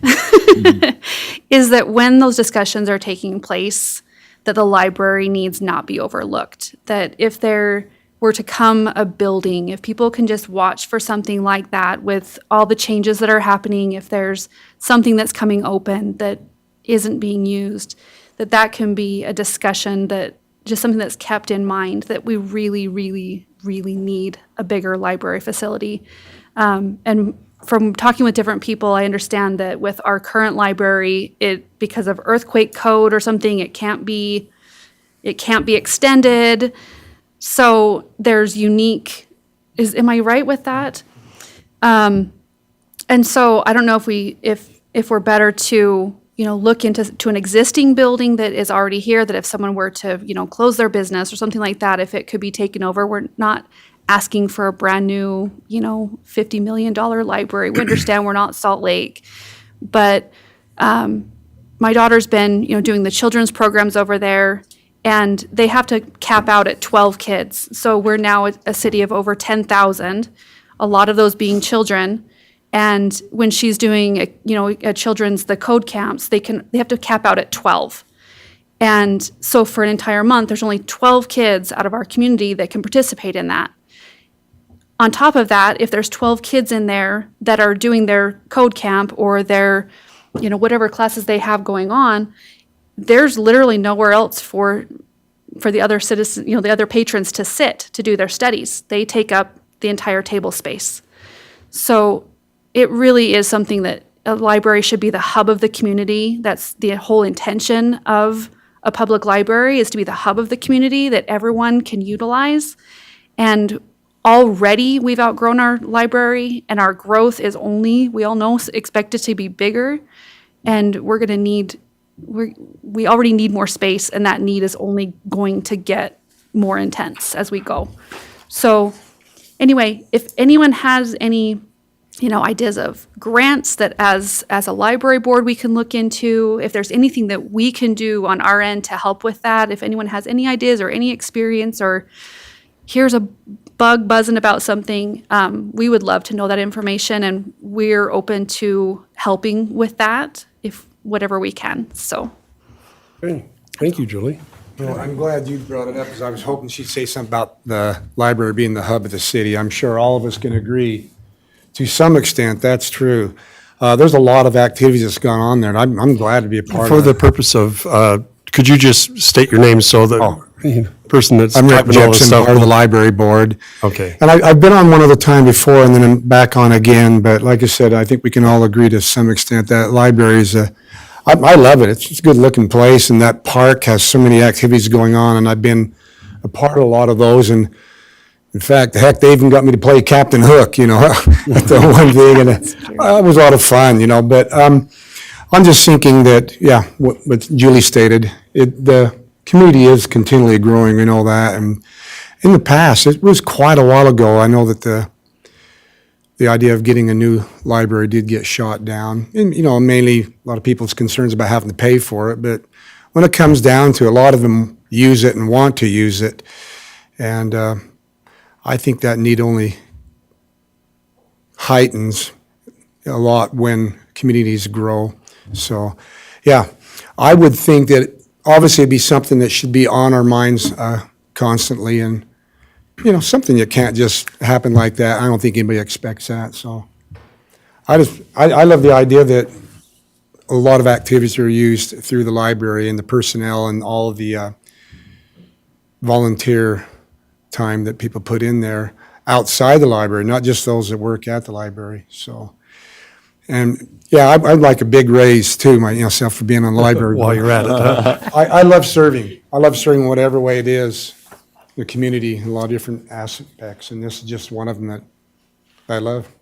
is that when those discussions are taking place, that the library needs not be overlooked. That if there were to come a building, if people can just watch for something like that with all the changes that are happening, if there's something that's coming open that isn't being used, that can be a discussion, that just something that's kept in mind, that we really, really, really need a bigger library facility. And from talking with different people, I understand that with our current library, because of earthquake code or something, it can't be extended. So there's am I right with that? And so I don't know if we're better to, look into an existing building that is already here, that if someone were to, close their business or something like that, if it could be taken over. We're not asking for a brand new, $50 million library. We understand we're not Salt Lake, but my daughter's been, doing the children's programs over there, and they have to cap out at 12 kids. So we're now a city of over 10,000, a lot of those being children. And when she's doing, a children's, the code camps, they have to cap out at 12. And so for an entire month, there's only 12 kids out of our community that can participate in that. On top of that, if there's 12 kids in there that are doing their code camp or their, whatever classes they have going on, there's literally nowhere else for the other citizens, the other patrons to sit to do their studies. They take up the entire table space. So it really is something that a library should be the hub of the community. That's the whole intention of a public library, is to be the hub of the community that everyone can utilize. And already we've outgrown our library, and our growth is only, we all know, expected to be bigger. And we already need more space, and that need is only going to get more intense as we go. So anyway, if anyone has any, ideas of grants that as a library board we can look into, if there's anything that we can do on our end to help with that, if anyone has any ideas or any experience, or here's a bug buzzing about something, we would love to know that information, and we're open to helping with that if whatever we can. So Okay. Thank you, Julie. Well, I'm glad you brought it up, because I was hoping she'd say something about the library being the hub of the city. I'm sure all of us can agree. To some extent, that's true. There's a lot of activities that's gone on there, and I'm glad to be a part For of the it. purpose of, could you just state your name so the person that's I'm Rick typing all this Jepson, stuff? part of the library board. Okay. And I've been on one other time before, and then I'm back on again, but like I said, I think we can all agree to some extent that library is I love it. It's a good-looking place, and that park has so many activities going on, and I've been a part of a lot of those, and in fact, heck, they even got me to play Captain Hook, at the one thing, and it was a lot of fun, but I'm just thinking that, yeah, what Julie stated, the community is continually growing, we know that, and in the past, it was quite a while ago, I know that the idea of getting a new library did get shot down, and, mainly a lot of people's concerns about having to pay for it, but when it comes down to, a lot of them use it and want to use it, and I think that need only heightens a lot when communities grow. So, yeah, I would think that obviously it'd be something that should be on our minds constantly, and, something that can't just happen like that. I don't think anybody expects that, so. I love the idea that a lot of activities are used through the library, and the personnel and all of the volunteer time that people put in there outside the library, not just those that work at the library, so. And, yeah, I'd like a big raise too, myself, for being on the library. While you're at it, huh? I love serving. I love serving whatever way it is, the community, in a lot of different aspects, and this is just one of them that I love.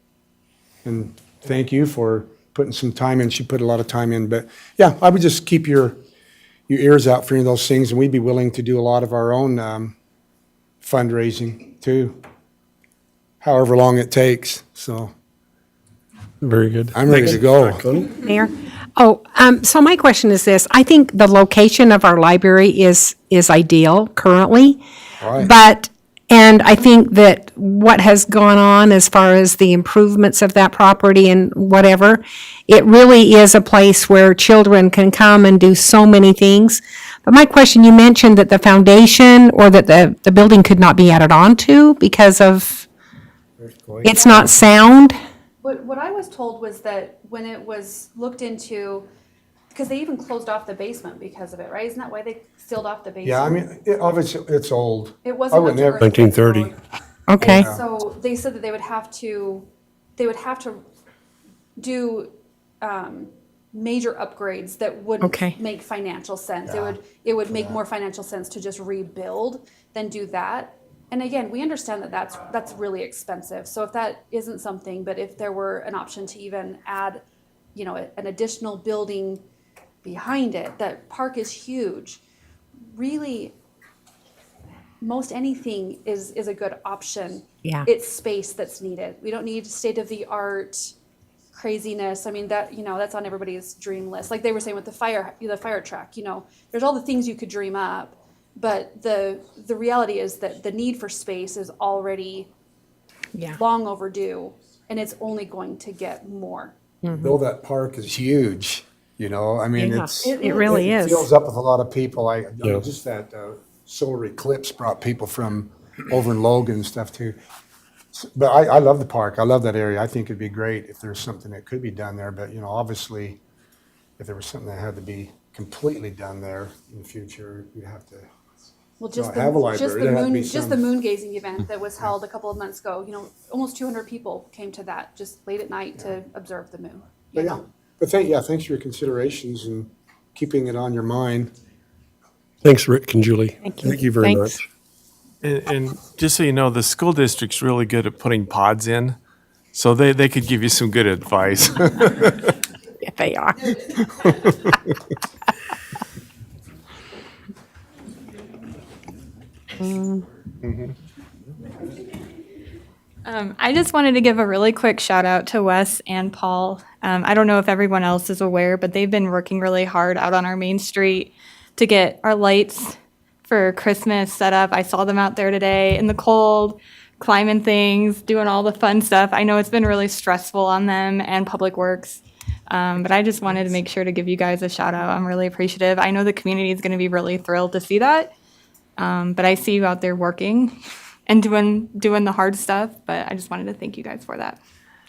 And thank you for putting some time in. She put a lot of time in, but, yeah, I would just keep your ears out for any of those things, and we'd be willing to do a lot of our own fundraising too, however long it takes, so. Very good. I'm ready to go. Mayor? So my question is this. I think the location of our library is ideal currently. Right. And I think that what has gone on as far as the improvements of that property and whatever, it really is a place where children can come and do so many things. But my question, you mentioned that the foundation or that the building could not be added on to because of, it's not sound? what I was told was that when it was looked into, because they even closed off the basement because of it, right? Isn't that why they sealed off the basement? Yeah, I mean, obviously, it's old. It I wasn't would up to never- earth. 1930. Okay. And so they said that they would have to do major upgrades that would Okay. make financial sense. It would make more financial sense to just rebuild than do that. And again, we understand that that's really expensive. So if that isn't something, but if there were an option to even add, an additional building behind it, that park is huge. Really, most anything is a good option. Yeah. It's space that's needed. We don't need state-of-the-art craziness. I mean, that's on everybody's dream list. Like they were saying with the fire truck, there's all the things you could dream up, But the reality is that the need for space is already Yeah. long overdue, and it's only going to get more. Though that park is huge, you know, I mean, Yeah, it's. it really is. Fills up with a lot of people. Yeah. Just that solar eclipse brought people from over in Logan and stuff too. But I love the park. I love that area. I think it'd be great if there's something that could be done there. But, you know, obviously, if there was something that had to be completely done there in the future, we'd have to. Well, just Not have a the, library, there'd have to be just some- the moon gazing event that was held a couple of months ago, you know, almost 200 people came to that just late at night to observe the moon. But yeah, thanks for your considerations and keeping it on your mind. Thanks, Rick and Julie. Thank you. Thank you very Thanks. much. And just so you know, the school district's really good at putting pods in, so they could give you some good advice. Yeah, they are. I just wanted to give a really quick shout out to Wes and Paul. I don't know if everyone else is aware, but they've been working really hard out on our main street to get our lights for Christmas set up. I saw them out there today in the cold, climbing things, doing all the fun stuff. I know it's been really stressful on them and Public Works, but I just wanted to make sure to give you guys a shout out. I'm really appreciative. I know the community is going to be really thrilled to see that, but I see you out there working and doing the hard stuff, but I just wanted to thank you guys for that.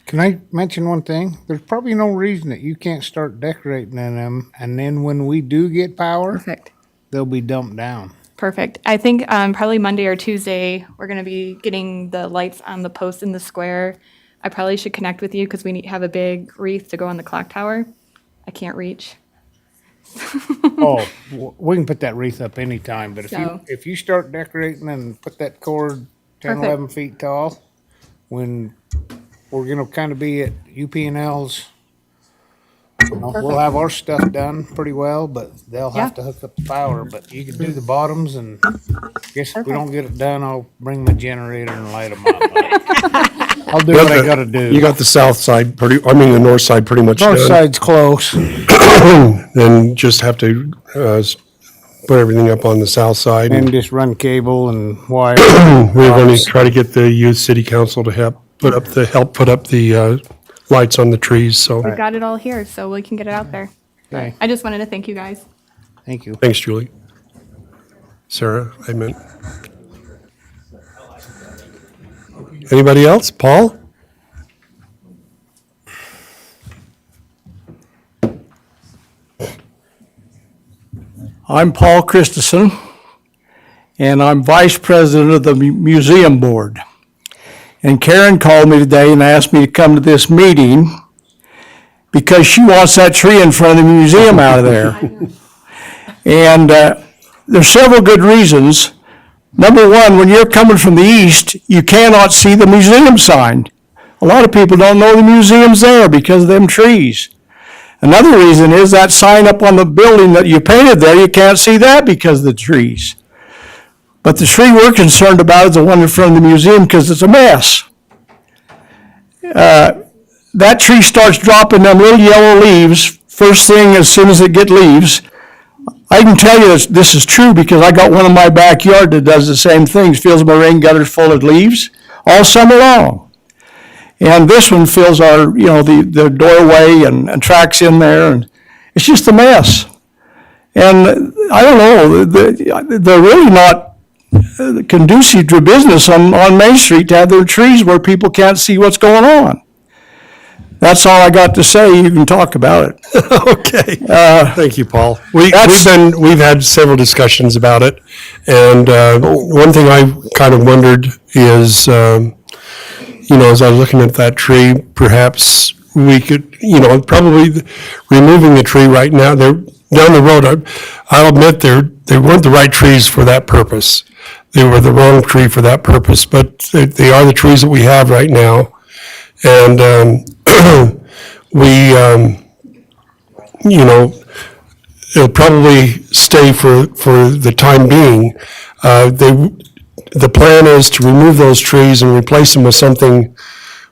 Can I mention one thing? There's probably no reason that you can't start decorating in them, and then when we do get power, Perfect. they'll be dumped down. Perfect. I think probably Monday or Tuesday, we're going to be getting the lights on the post in the square. I probably should connect with you because we have a big wreath to go on the clock tower. I can't reach. Oh, we can put that wreath up anytime, but So- if you start decorating and put that cord 10, Perfect. 11 feet tall, when we're gonna kind of be at UPNL's, we'll have our stuff done pretty well, but they'll have to hook up the power, but you can do the bottoms, and guess if we don't get it done, I'll bring my generator and light them up. I'll do what I gotta do. You got the south side the north side pretty much done. North side's close. Then just have to put everything up on the south side. And just run cable and wire. We're going to try to get the youth city council to help put up the lights on the trees, so. We've got it all here, so we can get it out there. Okay, I just wanted to thank you guys. thank you. Thanks, Julie. Sarah, I meant. Anybody else? Paul? I'm Paul Christensen, and I'm Vice President of the Museum Board. And Karen called me today and asked me to come to this meeting because she wants that tree in front of the museum out of there. And there's several good reasons. Number one, when you're coming from the east, you cannot see the museum sign. A lot of people don't know the museum's there because of them trees. Another reason is that sign up on the building that you painted there, you can't see that because of the trees. But the tree we're concerned about is the one in front of the museum because it's a mess. That tree starts dropping them little yellow leaves first thing as soon as it get leaves. I can tell you this is true because I got one in my backyard that does the same things, fills my rain gutters full of leaves all summer long. And this one fills our, the doorway and tracks in there, and it's just a mess. And I don't know, they're really not conducive to business on Main Street to have their trees where people can't see what's going on. That's all I got to say. You can talk about it. Okay. Thank you, Paul. We've had several discussions about it, and one thing I kind of wondered is, as I was looking at that tree, perhaps we could, probably removing the tree right now. They're down the road. I'll admit they weren't the right trees for that purpose. They were the wrong tree for that purpose, but they are the trees that we have right now. And it'll probably stay for the time being. The plan is to remove those trees and replace them with something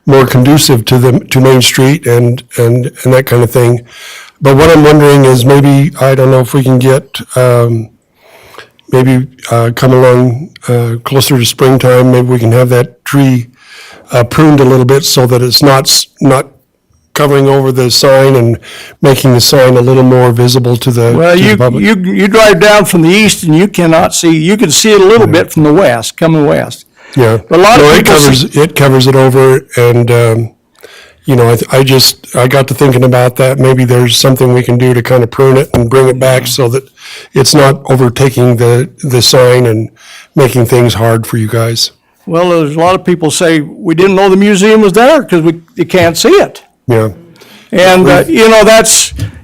more conducive to Main Street and that kind of thing. But what I'm wondering is maybe, I don't know if we can get, maybe come along closer to springtime, maybe we can have that tree pruned a little bit so that it's not covering over the sign and making the sign a little more visible to the Well, to the you, public. you drive down from the east and you cannot see, you can see it a little bit from the west, coming west. Yeah. A lot of No, people it covers it over, and, you know, I got to thinking about that. Maybe there's something we can do to kind of prune it and bring it back so that it's not overtaking the sign and making things hard for you guys. Well, there's a lot of people say, we didn't know the museum was there because you can't see it. Yeah. And, you know,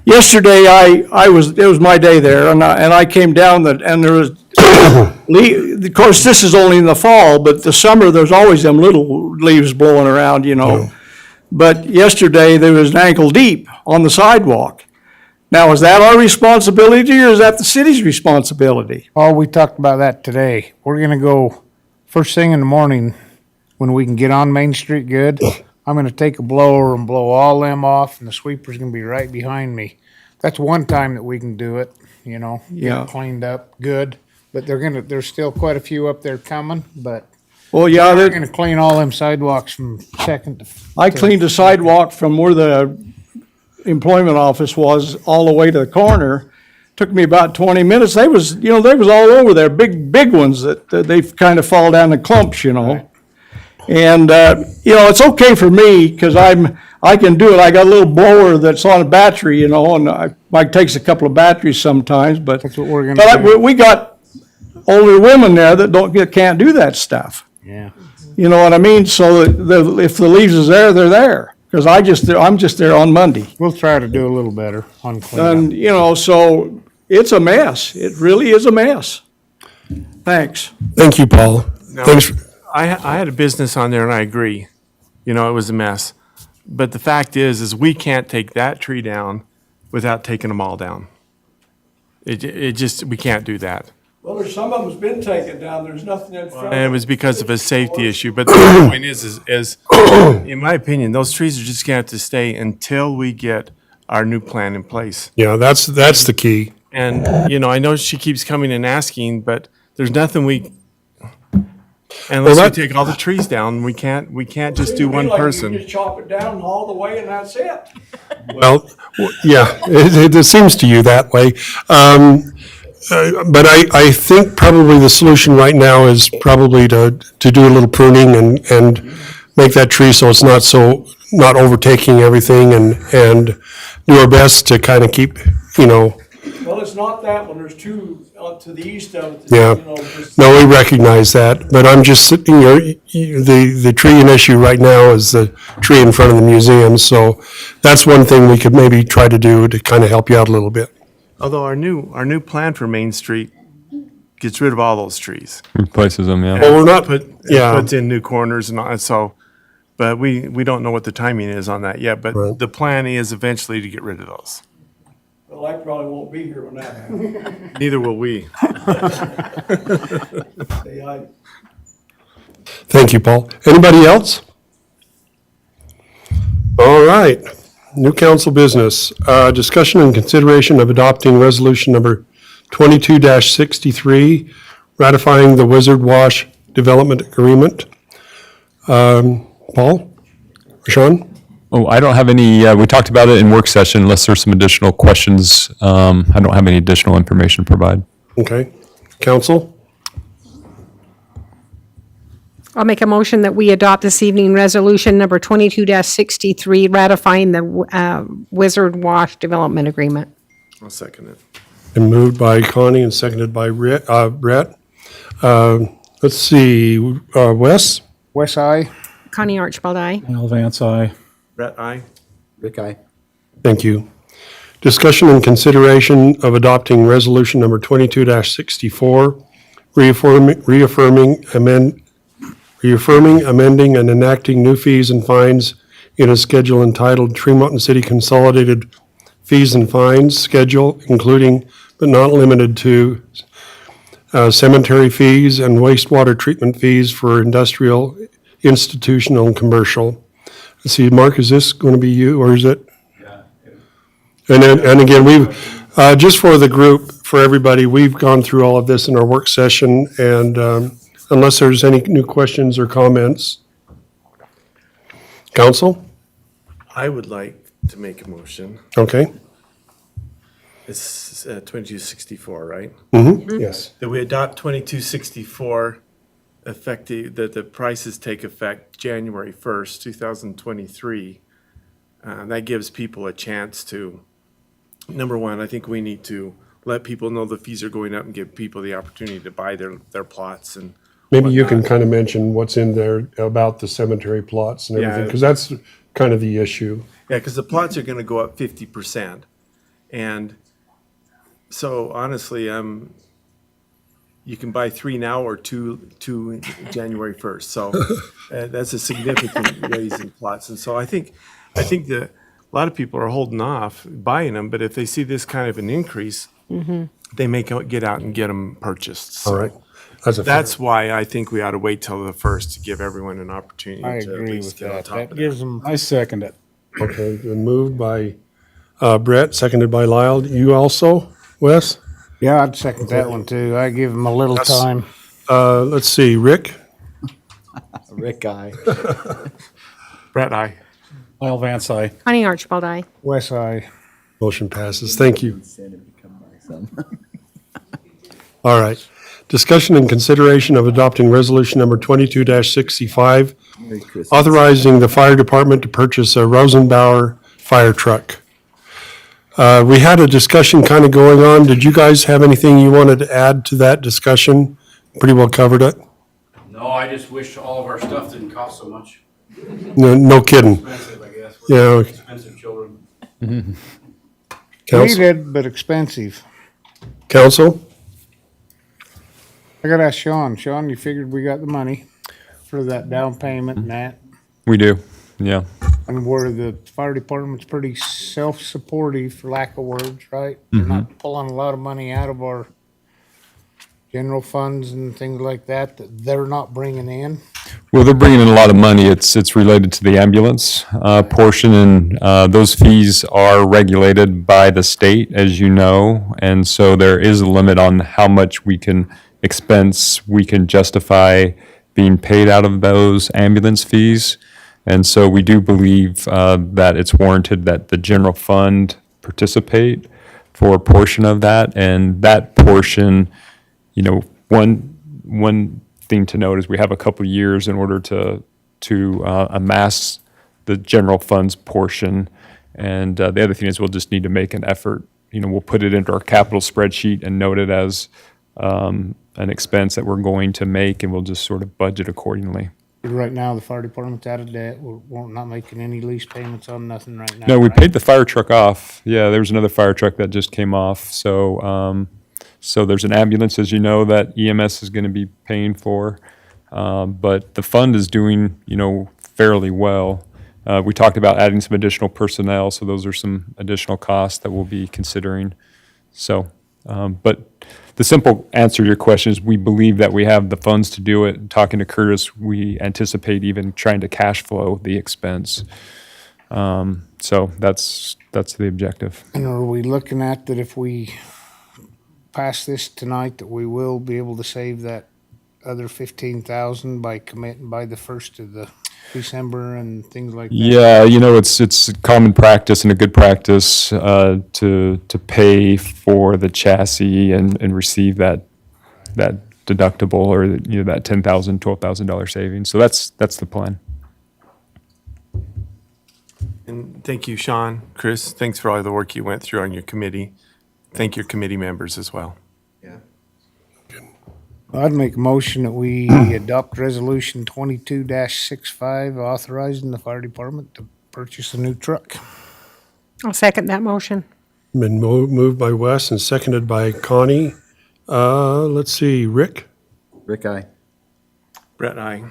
yesterday it was my day there and I came down and there was, of course, this is only in the fall, but the summer, there's always them little leaves blowing around, you know. But yesterday, there was an ankle deep on the sidewalk. Now, is that our responsibility or is that the city's responsibility? Oh, we talked about that today. We're gonna go first thing in the morning when we can get on Main Street good. I'm gonna take a blower and blow all them off and the sweeper's gonna be right behind me. That's one time that we can do it, you know, get Yeah. it cleaned up, good. But there's still quite a few up there coming, but Well, yeah, they're gonna clean all them sidewalks from second to. I cleaned the sidewalk from where the employment office was all the way to the corner. Took me about 20 minutes. They was all over there, big ones that they kind of fall down in clumps, you know. And, you know, it's okay for me because I can do it. I got a little blower that's on a battery, you know, and Mike takes a couple of batteries sometimes, but. That's what we're gonna But do. we got older women there that can't do that stuff. Yeah. You know what I mean? So if the leaves is there, they're there. Because I'm just there on Monday. We'll try to do a little better on cleanup. And, you know, so it's a mess. It really is a mess. Thanks. Thank you, Paul. No, Thanks. I had a business on there and I agree. You know, it was a mess. But the fact is we can't take that tree down without taking them all down. It just, we can't do that. Well, there's some of them's been taken down. There's nothing in front. And it was because of a safety issue. But the point is, in my opinion, those trees are just gonna have to stay until we get our new plan in place. Yeah, that's the key. And, you know, I know she keeps coming and asking, but there's nothing unless we take all the trees down, we can't just do one person. You just chop it down all the way and that's it. Well, yeah, it seems to you that way. But I think probably the solution right now is probably to do a little pruning and make that tree so it's not overtaking everything and do our best to kind of keep, you know, Well, it's not that one. There's two to the east of it. yeah. No, we recognize that, but I'm just sitting here, the tree in issue right now is the tree in front of the museum, so that's one thing we could maybe try to do to kind of help you out a little bit. Although our new plan for Main Street gets rid of all those trees. Replaces them, yeah. Well, we're not, It puts in new corners and all, so, but we don't know what the timing is on that yet, but the plan is eventually to get rid of those. Well, I probably won't be here when that happens. Neither will we. Thank you, Paul. Anybody else? All right, new council business. Discussion and consideration of adopting resolution number 22-63, ratifying the Wizard Wash Development Agreement. Paul? Sean? Oh, I don't have any, we talked about it in work session, unless there's some additional questions. I don't have any additional information to provide. Okay. Council? I'll make a motion that we adopt this evening resolution number 22-63, ratifying the Wizard Wash Development Agreement. I'll second it. And moved by Connie and seconded by Brett. Let's see, Wes? Wes, aye. Connie Archibald, aye. Al Vance, aye. Brett, aye. Rick, aye. Thank you. Discussion and consideration of adopting resolution number 22-64, reaffirming, amending, and enacting new fees and fines in a schedule entitled Tree Mountain City Consolidated Fees and Fines Schedule, including but not limited to cemetery fees and wastewater treatment fees for industrial, institutional, and commercial. Let's see, Mark, is this going to be you, or is it? And then, and again, Just for the group, for everybody, we've gone through all of this in our work session, and unless there's any new questions or comments. Council? I would like to make a motion. Okay. It's 2264, right? Yes. That we adopt 2264 effective, that the prices take effect January 1st, 2023. That gives people a chance to, number one, I think we need to let people know the fees are going up and give people the opportunity to buy their plots and. Maybe you can whatnot. kind of mention what's in there about the cemetery plots and everything, Yeah. because that's kind of the issue. Yeah, because the plots are going to go up 50%. And so honestly, you can buy 3 now or two January 1st. So that's a significant raise in plots. And so I think that a lot of people are holding off buying them, but if they see this kind of an increase, they may get out and get them purchased. So All right. That's that's why I think we ought to wait till the 1st to give everyone an opportunity I to at agree least with get on that. top That of gives that. them, I second it. Okay, been moved by Brett, seconded by Lyle. You also, Wes? yeah, I'd second that one too. I give them a little That's- time. Let's see, Rick? Rick guy. Brett, aye. Lyle Vance, aye. Connie Archibald, aye. Wes, I. Motion passes. Thank you. All right. Discussion and consideration of adopting resolution number 22-65, authorizing the fire department to purchase a Rosenbauer fire truck. We had a discussion kind of going on. Did you guys have anything you wanted to add to that discussion? Pretty well covered it. No, I just wish all of our stuff didn't cost so much. No kidding. Expensive, I guess. Yeah. Expensive children. Council? Needed, but expensive. Council? I gotta ask Sean. Sean, you figured we got the money for that down payment and that? We do, yeah. And where the fire department's pretty self-supportive, for lack of words, right? They're not pulling a lot of money out of our general funds and things like that they're not bringing in. Well, they're bringing in a lot of money. It's related to the ambulance portion, and those fees are regulated by the state, as you know. And so there is a limit on how much we can justify being paid out of those ambulance fees. And so we do believe that it's warranted that the general fund participate for a portion of that. And that portion, you know, one thing to note is we have a couple of years in order to amass the general funds portion. And the other thing is we'll just need to make an effort. You know, we'll put it into our capital spreadsheet and note it as an expense that we're going to make, and we'll just sort of budget accordingly. Right now, the fire department's out of debt. We're not making any lease payments on nothing right now. No, we right? paid the fire truck off. Yeah, there was another fire truck that just came off. So, so there's an ambulance, as you know, that EMS is going to be paying for. But the fund is doing, you know, fairly well. We talked about adding some additional personnel, so those are some additional costs that we'll be considering. So, but the simple answer to your question is we believe that we have the funds to do it. Talking to Curtis, we anticipate even trying to cash flow the expense. So that's the objective. And are we looking at that if we pass this tonight, that we will be able to save that other 15,000 by committing by the 1st of the December and things like that? Yeah, you know, it's common practice and a good practice to pay for the chassis and receive that deductible or, you know, that $10,000, $12,000 savings. So that's the plan. And thank you, Sean, Chris, thanks for all the work you went through on your committee. Thank your committee members as well. I'd make a motion that we adopt resolution 22-65, authorizing the fire department to purchase a new truck. I'll second that motion. Been moved by Wes and seconded by Connie. Let's see, Rick? Rick, aye. Brett, aye.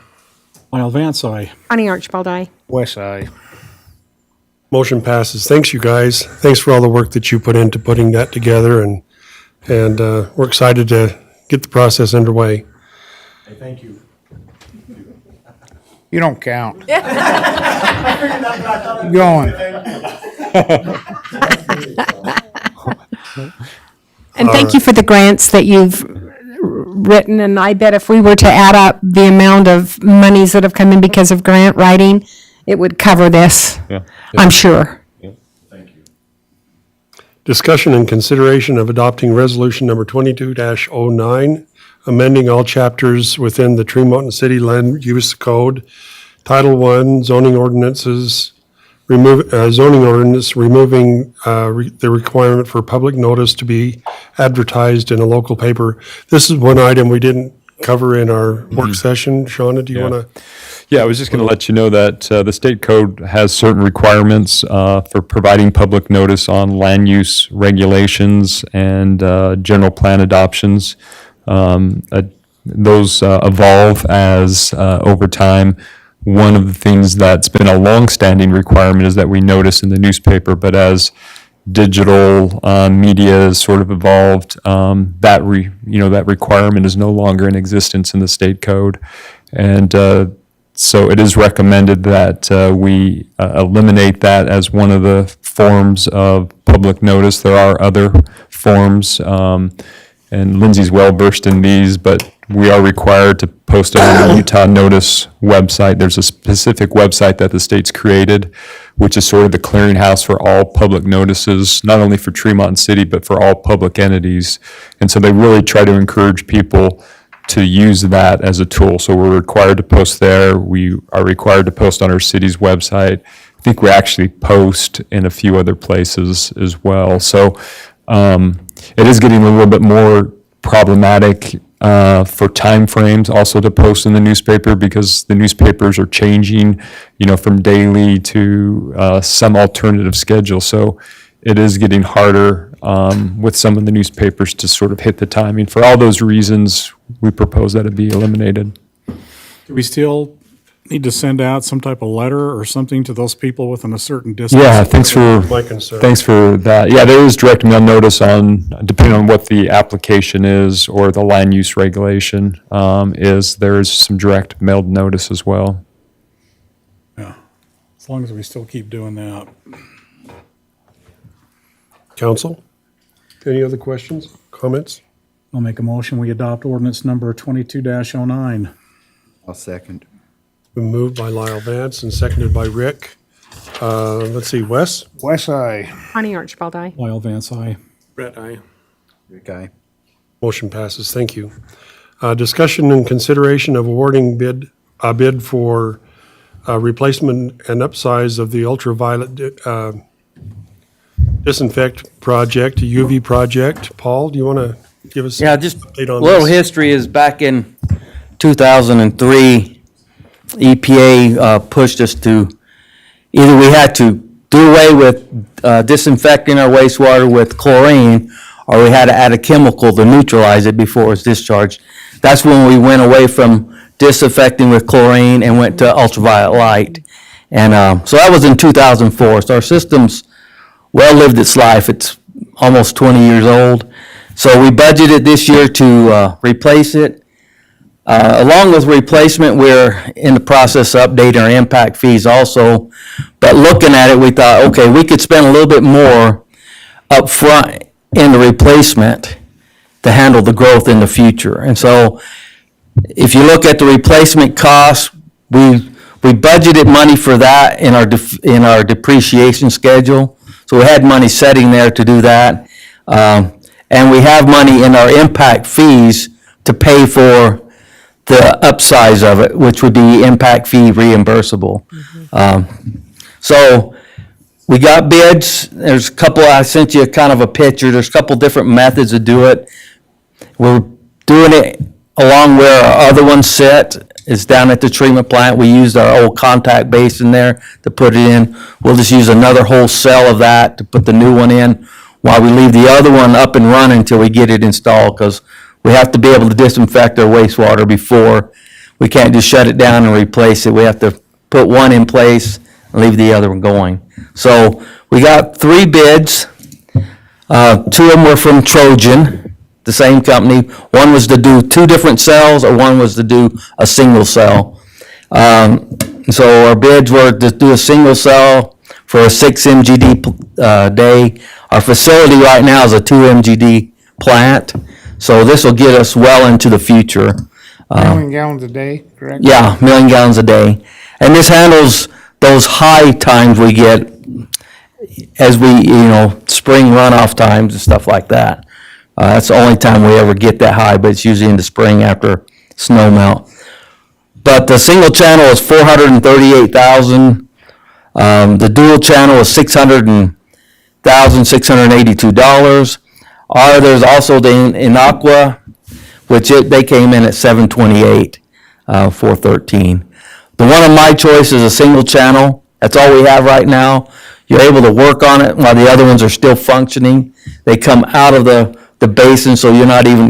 Lyle Vance, aye. Connie Archibald, aye. Wes, I. Motion passes. Thanks, you guys. Thanks for all the work that you put into putting that together, and we're excited to get the process underway. Hey, thank you. You don't count. Going. And thank you for the grants that you've written, and I bet if we were to add up the amount of monies that have come in because of grant writing, it would cover this, I'm sure. Discussion and consideration of adopting resolution number 22-09, amending all chapters within the Tremont City Land Use Code, Title I, zoning ordinances, zoning ordinance removing the requirement for public notice to be advertised in a local paper. This is one item we didn't cover in our work session. Shauna, do you want to? Yeah, I was just going to let you know that the state code has certain requirements for providing public notice on land use regulations and general plan adoptions. Those evolve as over time. One of the things that's been a longstanding requirement is that we notice in the newspaper, but as digital media has sort of evolved, that requirement is no longer in existence in the state code. And so it is recommended that we eliminate that as one of the forms of public notice. There are other forms, and Lindsay's well versed in these, but we are required to post on the Utah Notice website. There's a specific website that the state's created, which is sort of the clearinghouse for all public notices, not only for Tremont City, but for all public entities. And so they really try to encourage people to use that as a tool. So we're required to post there. We are required to post on our city's website. I think we actually post in a few other places as well. So it is getting a little bit more problematic for timeframes also to post in the newspaper, because the newspapers are changing, from daily to some alternative schedule. So it is getting harder with some of the newspapers to sort of hit the timing. For all those reasons, we propose that it be eliminated. Do we still need to send out some type of letter or something to those people within a certain distance? Yeah, My concern. thanks for that. Yeah, there is direct mail notice on, depending on what the application is or the land use regulation there is some direct mailed notice as well. Yeah, as long as we still keep doing that. Council? Any other questions, comments? I'll make a motion, we adopt ordinance number 22-09. I'll second. Been moved by Lyle Vance and seconded by Rick. Let's see, Wes? West Eye. Connie Archibald, aye. Lyle Vance, aye. Brett, aye. Rick, aye. Motion passes, thank you. Discussion and consideration of awarding a bid for replacement and upsize of the ultraviolet disinfect project, UV project. Paul, do you want to give us? Yeah, just update a on little this? history is back in 2003, EPA pushed us to, either we had to do away with disinfecting our wastewater with chlorine, or we had to add a chemical to neutralize it before it was discharged. That's when we went away from disinfecting with chlorine and went to ultraviolet light. And so that was in 2004. So our system's well lived its life. It's almost 20 years old. So we budgeted this year to replace it. Along with replacement, we're in the process of updating our impact fees also. But looking at it, we thought, okay, we could spend a little bit more up front in the replacement to handle the growth in the future. And so if you look at the replacement costs, we budgeted money for that in our depreciation schedule. So we had money setting there to do that. And we have money in our impact fees to pay for the upsize of it, which would be impact fee reimbursable. So we got bids. There's a couple, I sent you kind of a picture. There's a couple different methods to do it. We're doing it along where our other one sit. It's down at the treatment plant. We used our old contact basin there to put it in. We'll just use another whole cell of that to put the new one in while we leave the other one up and running until we get it installed, because we have to be able to disinfect our wastewater before. We can't just shut it down and replace it. We have to put one in place and leave the other one going. So we got 3 bids. 2 of them were from Trojan, the same company. One was to do 2 different cells, or one was to do a single cell. So our bids were to do a single cell for a 6 MGD day. Our facility right now is a 2 MGD plant. So this will get us well into the future. Million gallons a day, correct? Yeah, 1,000,000 gallons a day. And this handles those high times we get as we, spring runoff times and stuff like that. That's the only time we ever get that high, but it's usually in the spring after snow melt. But the single channel is 438,000. The dual channel is $600,682. There's also the Inaqua, which they came in at 728, 413. The one of my choice is a single channel. That's all we have right now. You're able to work on it while the other ones are still functioning. They come out of the basin, so you're not even,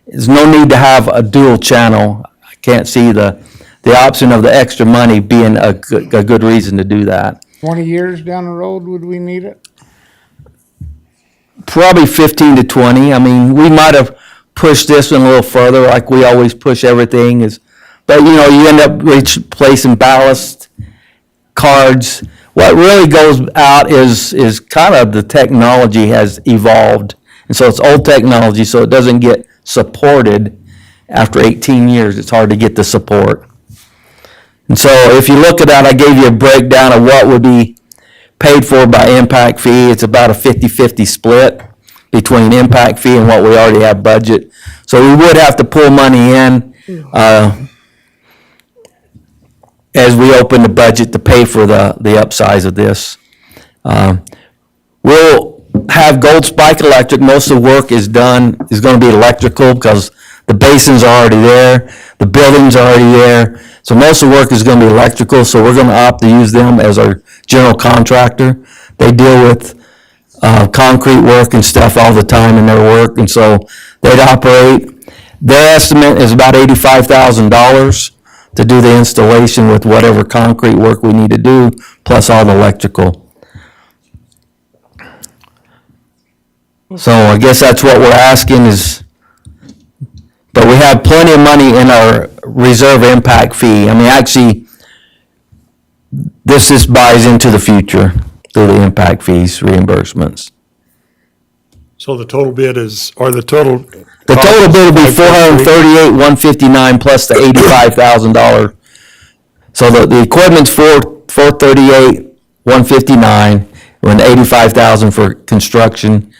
there's no need to have a dual channel. I can't see the option of the extra money being a good reason to do that. 20 years down the road, would we need it? Probably 15 to 20. I mean, we might have pushed this one a little further, like we always push everything. But you end up replacing ballast, cards. What really goes out is kind of the technology has evolved. And so it's old technology, so it doesn't get supported after 18 years. It's hard to get the support. And so if you look at that, I gave you a breakdown of what would be paid for by impact fee. It's about a 50-50 split between impact fee and what we already have budget. So we would have to pull money in as we open the budget to pay for the upsize of this. We'll have Gold Spike Electric. Most of the work is going to be electrical because the basins are already there, the building's already there. So most of the work is going to be electrical, so we're going to opt to use them as our general contractor. They deal with concrete work and stuff all the time in their work, and so they'd operate. Their estimate is about $85,000 to do the installation with whatever concrete work we need to do, plus all the electrical. So I guess that's what we're asking is, but we have plenty of money in our reserve impact fee. I mean, actually, this just buys into the future through the impact fees reimbursements. So the total bid is, or the total. The total bid will be $438,159 plus the $85,000. So the equipment's $438,159, and $85,000 for construction.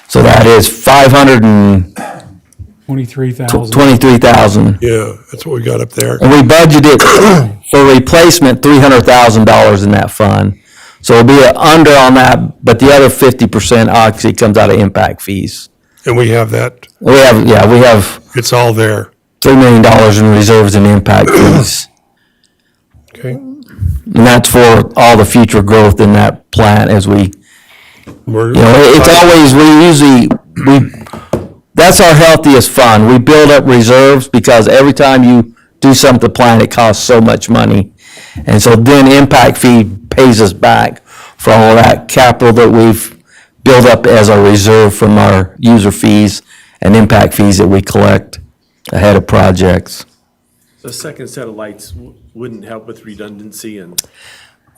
So that is $523,000. Yeah, that's what we got up there. And we budgeted for replacement $300,000 in that fund. So it'll be under on that, but the other 50% actually comes out of impact fees. And we have that. We have It's all there. $3 million in reserves and impact fees. Okay. And that's for all the future growth in that plant as we, it's always, that's our healthiest fund. We build up reserves because every time you do something to the plant, it costs so much money. And so then impact fee pays us back for all that capital that we've built up as a reserve from our user fees and impact fees that we collect ahead of projects. The second set of lights wouldn't help with redundancy and.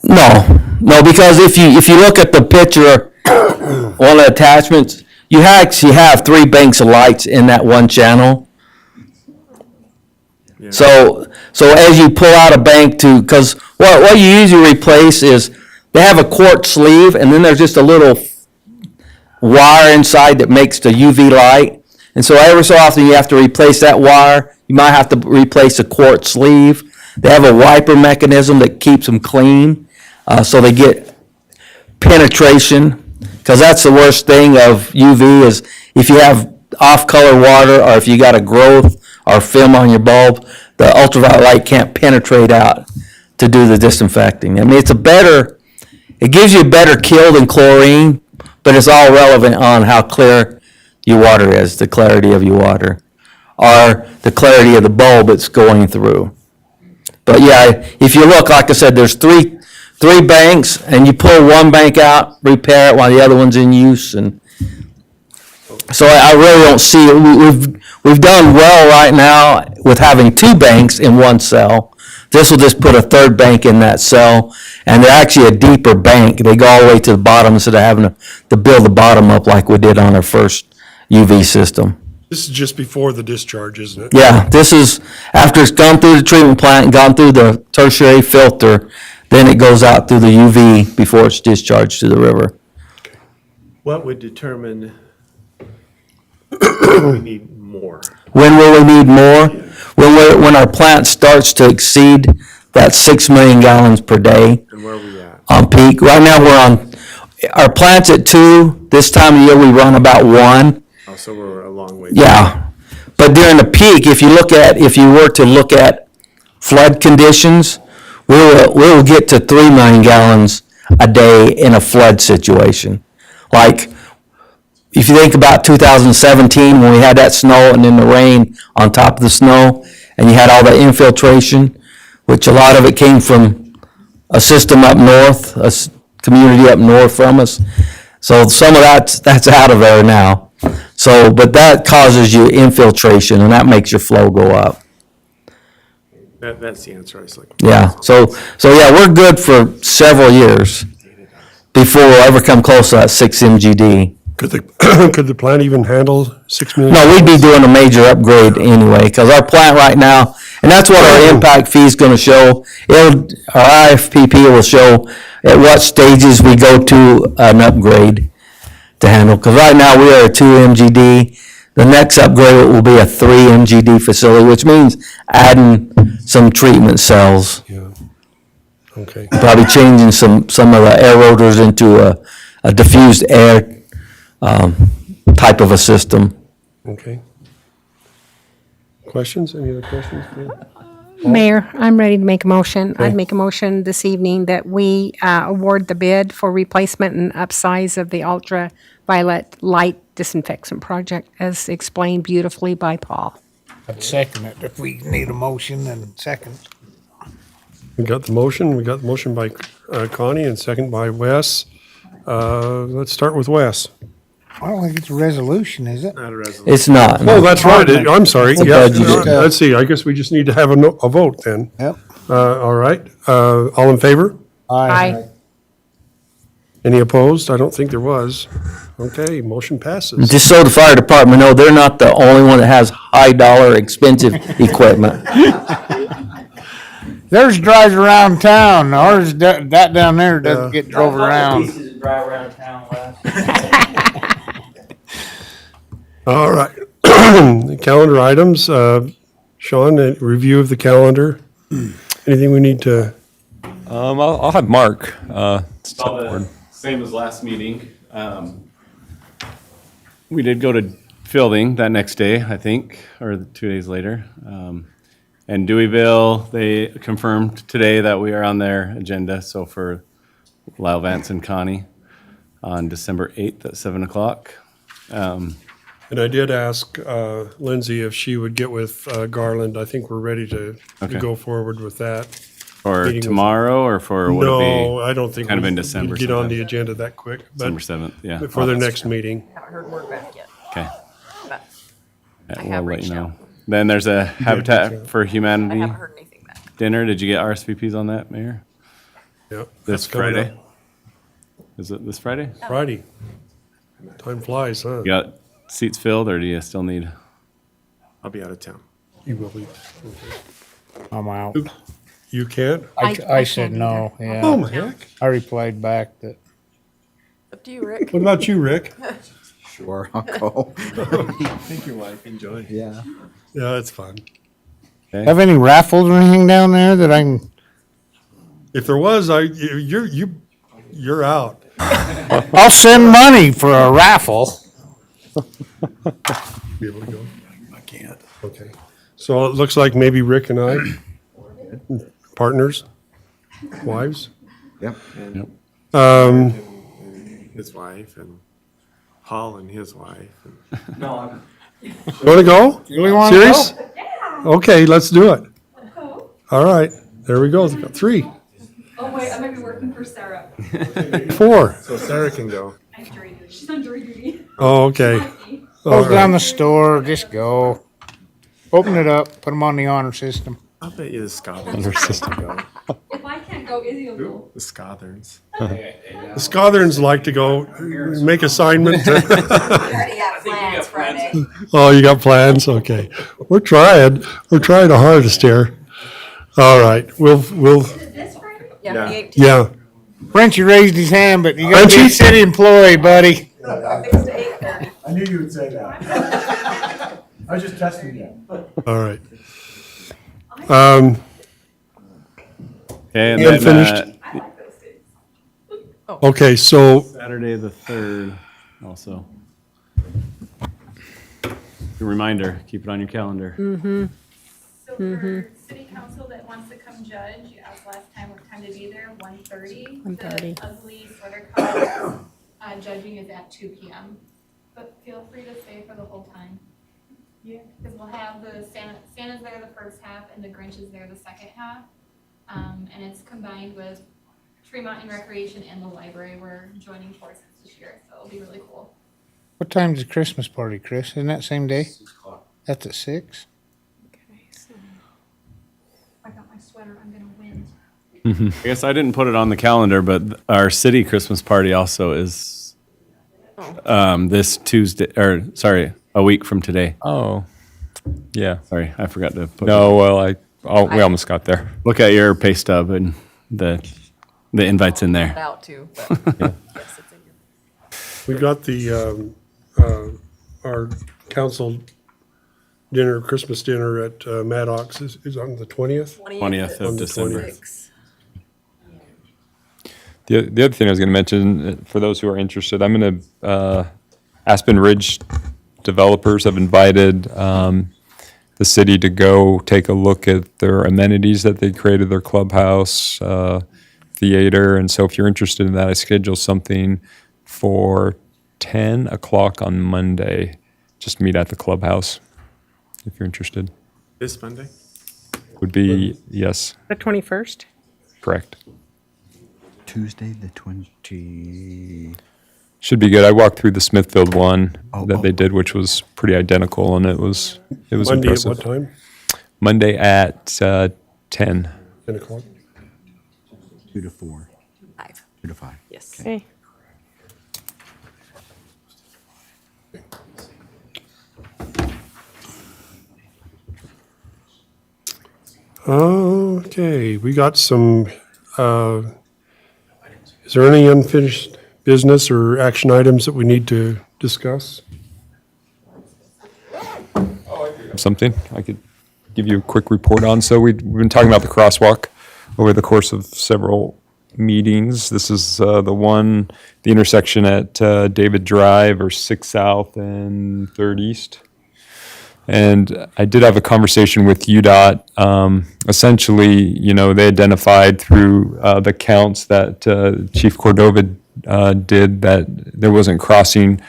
No, because if you look at the picture, on the attachments, you actually have 3 banks of lights in that one channel. Yeah. So as you pull out a bank because what you usually replace is they have a quartz sleeve and then there's just a little wire inside that makes the UV light. And so every so often you have to replace that wire. You might have to replace the quartz sleeve. They have a wiper mechanism that keeps them clean, so they get penetration. Because that's the worst thing of UV is if you have off-color water or if you got a growth or film on your bulb, the ultraviolet light can't penetrate out to do the disinfecting. I mean, it gives you a better kill than chlorine, but it's all relevant on how clear your water is, the clarity of your water, or the clarity of the bulb it's going through. But yeah, if you look, like I said, there's three banks, and you pull one bank out, repair it while the other one's in use, and so I really don't see it. We've done well right now with having 2 banks in one cell. This will just put a 3rd bank in that cell, and they're actually a deeper bank. They go all the way to the bottom instead of having to build the bottom up like we did on our first UV system. This is just before the discharge, isn't it? Yeah, this is after it's gone through the treatment plant and gone through the tertiary filter, then it goes out through the UV before it's discharged to the river. What would determine we need more? When will we need more? When our plant starts to exceed that 6 million gallons per day And where are we at? on peak. Right now, our plant's at 2. This time of year, we run about 1. Oh, so we're a long way. Yeah, but during the peak, if you were to look at flood conditions, we'll get to 3 million gallons a day in a flood situation. Like, if you think about 2017, when we had that snow and then the rain on top of the snow, and you had all the infiltration, which a lot of it came from a system up north, community up north from us. So some of that's out of there now. So, but that causes you infiltration, and that makes your flow go up. That's the answer I was looking. Yeah, so yeah, we're good for several years before we'll ever come close to that 6 MGD. Could the plant even handle 6 million? No, we'd be doing a major upgrade anyway, because our plant right now, and that's what our impact fee is gonna show. Our IFPP will show at what stages we go to an upgrade to handle, because right now we are a 2 MGD. The next upgrade will be a 3 MGD facility, which means adding some treatment cells. Yeah. Okay. Probably changing some of the air rotors into a diffused air type of a system. Okay. Questions? Any other questions? Mayor, I'm ready to make a motion. Okay. I'd make a motion this evening that we award the bid for replacement and upsize of the ultraviolet light disinfection project as explained beautifully by Paul. I'd second it if we need a motion and second. We got the motion. We got the motion by Connie and second by Wes. Let's start with Wes. I don't think it's a resolution, is it? Not a resolution. It's not. Oh, that's right. I'm sorry. It's a Yeah. budget. Let's see. I guess we just need to have a vote then. Yep. All right. All in favor? Aye. Any opposed? I don't think there was. Okay, motion passes. Just so the fire department know, they're not the only one that has high dollar expensive equipment. Theirs drives around town. Ours, that down there doesn't get drove around. drive around town All right. Calendar items. Sean, a review of the calendar. Anything we need to? I'll have Mark, step All the forward. same as last meeting. We did go to Fielding that next day, I think, or 2 days later. And Deweyville, they confirmed today that we are on their agenda, so for Lyle Vance and Connie on December 8th at 7 o'clock. And I did ask Lindsay if she would get with Garland. I think we're ready to Okay. go forward with that. For Meeting with- tomorrow, or for would it be? No, I don't think kind of we in would December get on sometime? the agenda that quick. but December 7th, yeah. For their next meeting. Haven't heard word back yet. Okay. But Yeah, I we'll have let you reached know. out. Then there's a Habitat for I Humanity haven't heard anything back. dinner. Did you get RSVPs on that, Mayor? Yep. This that's coming Friday? up. Is it this Friday? Friday. Time flies, huh? You got seats filled, or do you still need? I'll be out of town. You will be. I'm out. You can't? I said no, yeah. Oh, my heck. I replied back that Up to you, Rick. What about you, Rick? Sure, I'll go. Thank you, wife. Enjoy. Yeah. Yeah, it's fun. have any raffles or anything down there that I can? If there was, you're out. I'll send money for a raffle. Be able to go? I can't. Okay. So it looks like maybe Rick and I, partners, wives. Yep. And his wife, and Paul and his wife. And No, You want to go? You really want to Serious? go? Okay, let's do it. All right, there we go. 3, Oh, wait, I might be working for Sarah. 4. so Sarah can go. I have jury duty. She's on jury duty. Oh, okay. All Close down right. the store, just go. Open it up, put them on the honor system. I'll bet you the Scothers can go. If I can't go, Izzy will go. The Scothers. The Scotherns like to go make assignment. Already got plans for Oh, you got plans? Okay. We're trying our hardest here. All right, we'll, Yeah, Yeah. the 18th. yeah. Frenchie raised his hand, but you gotta be a Frenchie? city employee, buddy. 6 to 8:30. I knew you would say that. I was just testing you. All right. And You then, finished? Okay, so, Saturday the 3rd also. A reminder, keep it on your calendar. So for city council that wants to come judge, you asked last time what time to be there, 1:30. 1:30. The ugly sweater collar, judging is at 2 p.m. But feel free to stay for the whole time. Yeah. Because we'll have the Santa's there the first half and the Grinch is there the second half. And it's combined with Tremont and Recreation and the library. We're joining forces this year, so it'll be really cool. What time's the Christmas party, Chris? Isn't that same day? 6 o'clock. That's at 6? I got my sweater, I'm gonna win. I guess I didn't put it on the calendar, but our city Christmas party also is this Tuesday, or sorry, a week from today. Oh, yeah. Sorry, I forgot to put. No, well, we almost got there. Look at your pay stub and the invite's in there. Out too, but yes, it's in your. we've got the, our council dinner, Christmas dinner at Maddox is on the 20th. 20th of On the December. 20th. The other thing I was going to mention, for those who are interested, I'm going to, Aspen Ridge developers have invited the city to go take a look at their amenities that they created, their clubhouse, theater. And so if you're interested in that, I scheduled something for 10 o'clock on Monday. Just meet at the clubhouse if you're interested. This Monday? Would be, yes, The 21st? correct. Tuesday, the 20. Should be good. I walked through the Smithfield one that they did, which was pretty identical, and it was Monday at impressive. what time? Monday at 10. 10 o'clock? 2 to 4. 5. 2 to 5. Yes. Okay. Okay, we got some, is there any unfinished business or action items that we need to discuss? Something I could give you a quick report on. So we've been talking about the crosswalk over the course of several meetings. This is the intersection at David Drive or 6 South and 3rd East. And I did have a conversation with UDOT. Essentially, they identified through the counts that Chief Cordova did that there wasn't crossing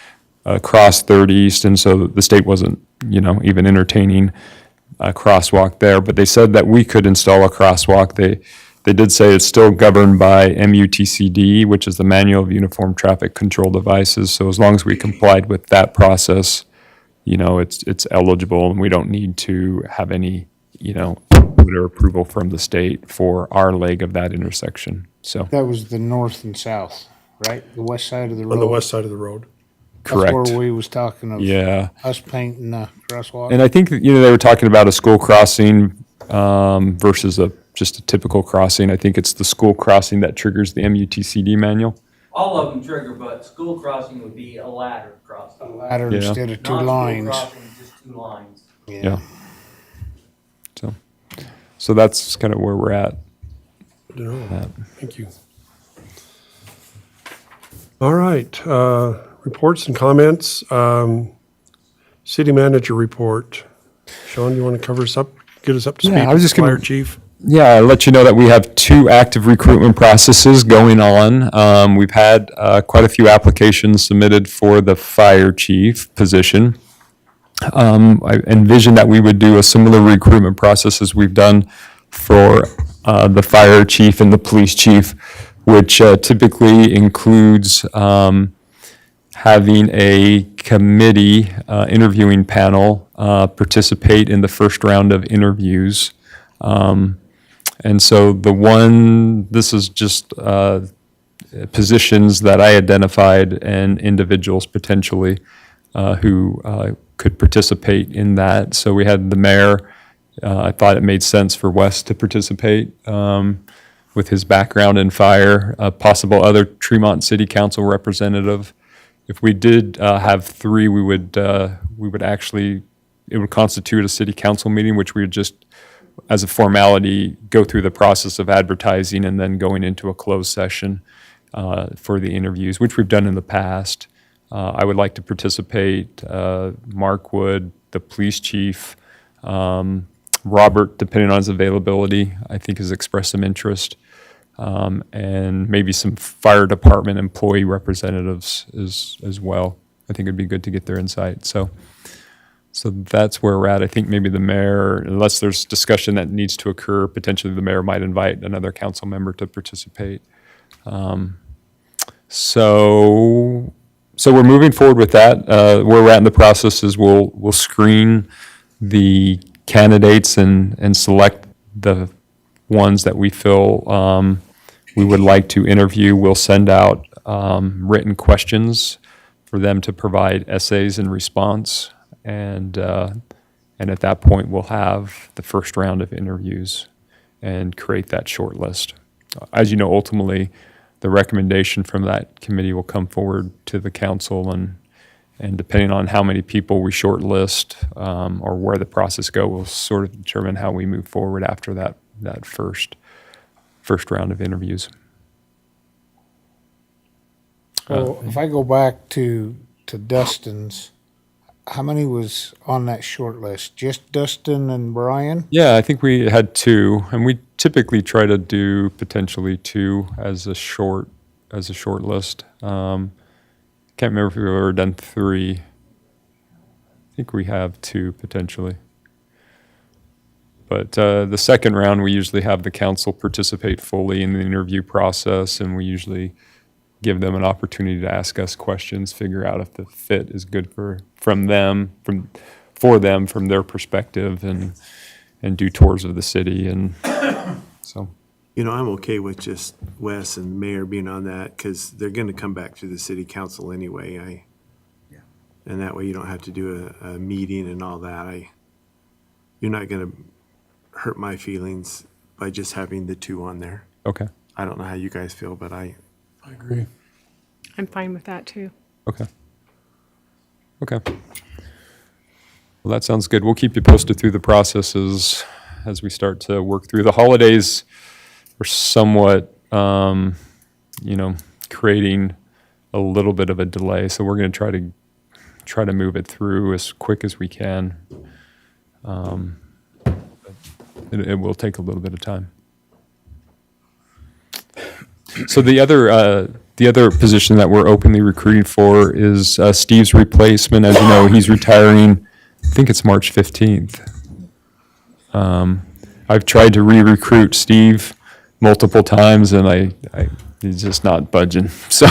across 3rd East, and so the state wasn't, even entertaining a crosswalk there. But they said that we could install a crosswalk. They did say it's still governed by MUTCD, which is the Manual of Uniform Traffic Control Devices. So as long as we complied with that process, it's eligible, and we don't need to have any, order approval from the state for our leg of that intersection. So, That was the north and south, right? The west side of the road. On the west side of the road. correct. That's where we was talking of Yeah. us painting the crosswalk. And I think, they were talking about a school crossing versus just a typical crossing. I think it's the school crossing that triggers the MUTCD manual. All of them trigger, but school crossing would be a ladder crossing. Ladder Yeah. instead of two Non-school lines. crossing is just 2 lines. Yeah. So that's kind of where we're at. Good to know. Thank you. All right, reports and comments. City manager report. Sean, you want to cover us up, get us up to speed? Yeah, I was just gonna- Fire chief. Yeah, I'll let you know that we have 2 active recruitment processes going on. We've had quite a few applications submitted for the fire chief position. I envisioned that we would do a similar recruitment process as we've done for the fire chief and the police chief, which typically includes having a committee interviewing panel participate in the first round of interviews. And so this is just positions that I identified and individuals potentially who could participate in that. So we had the mayor. I thought it made sense for Wes to participate with his background in fire, a possible other Tremont City Council representative. If we did have three, we would actually, it would constitute a city council meeting, which we would just, as a formality, go through the process of advertising and then going into a closed session for the interviews, which we've done in the past. I would like to participate. Mark would, the police chief, Robert, depending on his availability, I think has expressed some interest, and maybe some fire department employee representatives as well. I think it'd be good to get their insight. So that's where we're at. I think maybe the mayor, unless there's discussion that needs to occur, potentially the mayor might invite another council member to participate. So we're moving forward with that. Where we're at in the process is we'll screen the candidates and select the ones that we feel we would like to interview. We'll send out written questions for them to provide essays in response, and at that point we'll have the first round of interviews and create that short list. As you know, ultimately the recommendation from that committee will come forward to the council, and depending on how many people we shortlist or where the process go, will sort of determine how we move forward after that first round of interviews. Well, if I go back to Dustin's, how many was on that short list? Just Dustin and Brian? Yeah, I think we had two, and we typically try to do potentially two as a short list. Can't remember if we've ever done three. I think we have two potentially. But the second round, we usually have the council participate fully in the interview process, and we usually give them an opportunity to ask us questions, figure out if the fit is good for them from their perspective, and do tours of the city. And so, I'm okay with just Wes and Mayor being on that, because they're going to come back to the city council anyway. And that way you don't have to do a meeting and all that. You're not going to hurt my feelings by just having the two on there. Okay. I don't know how you guys feel, but I agree. I'm fine with that too. Okay. Well, that sounds good. We'll keep you posted through the processes as we start to work through. The holidays are somewhat, creating a little bit of a delay. So we're going to try to move it through as quick as we can. It will take a little bit of time. So the other position that we're openly recruiting for is Steve's replacement. As you know, he's retiring. I think it's March 15th. I've tried to re-recruit Steve multiple times, and he's just not budging. So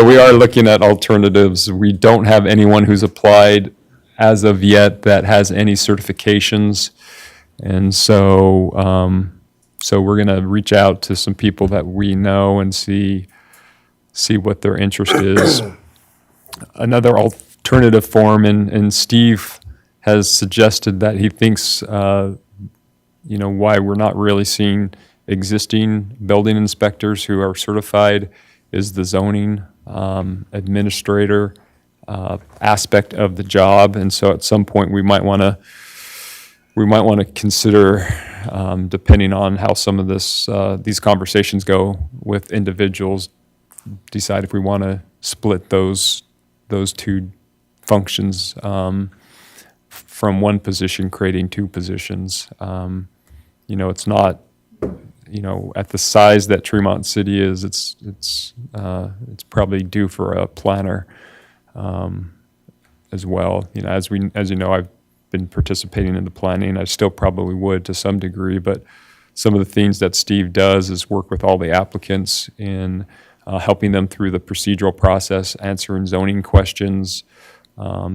we are looking at alternatives. We don't have anyone who's applied as of yet that has any certifications, and so we're going to reach out to some people that we know and see what their interest is. Another alternative form, and Steve has suggested that he thinks, why we're not really seeing existing building inspectors who are certified is the zoning administrator aspect of the job. And so at some point we might want to consider, depending on how some of these conversations go with individuals, decide if we want to split those two functions from one position, creating two positions. It's not, at the size that Tremont City is, it's probably due for a planner as well. As you know, I've been participating in the planning. I still probably would to some degree, but some of the things that Steve does is work with all the applicants in helping them through the procedural process, answering zoning questions,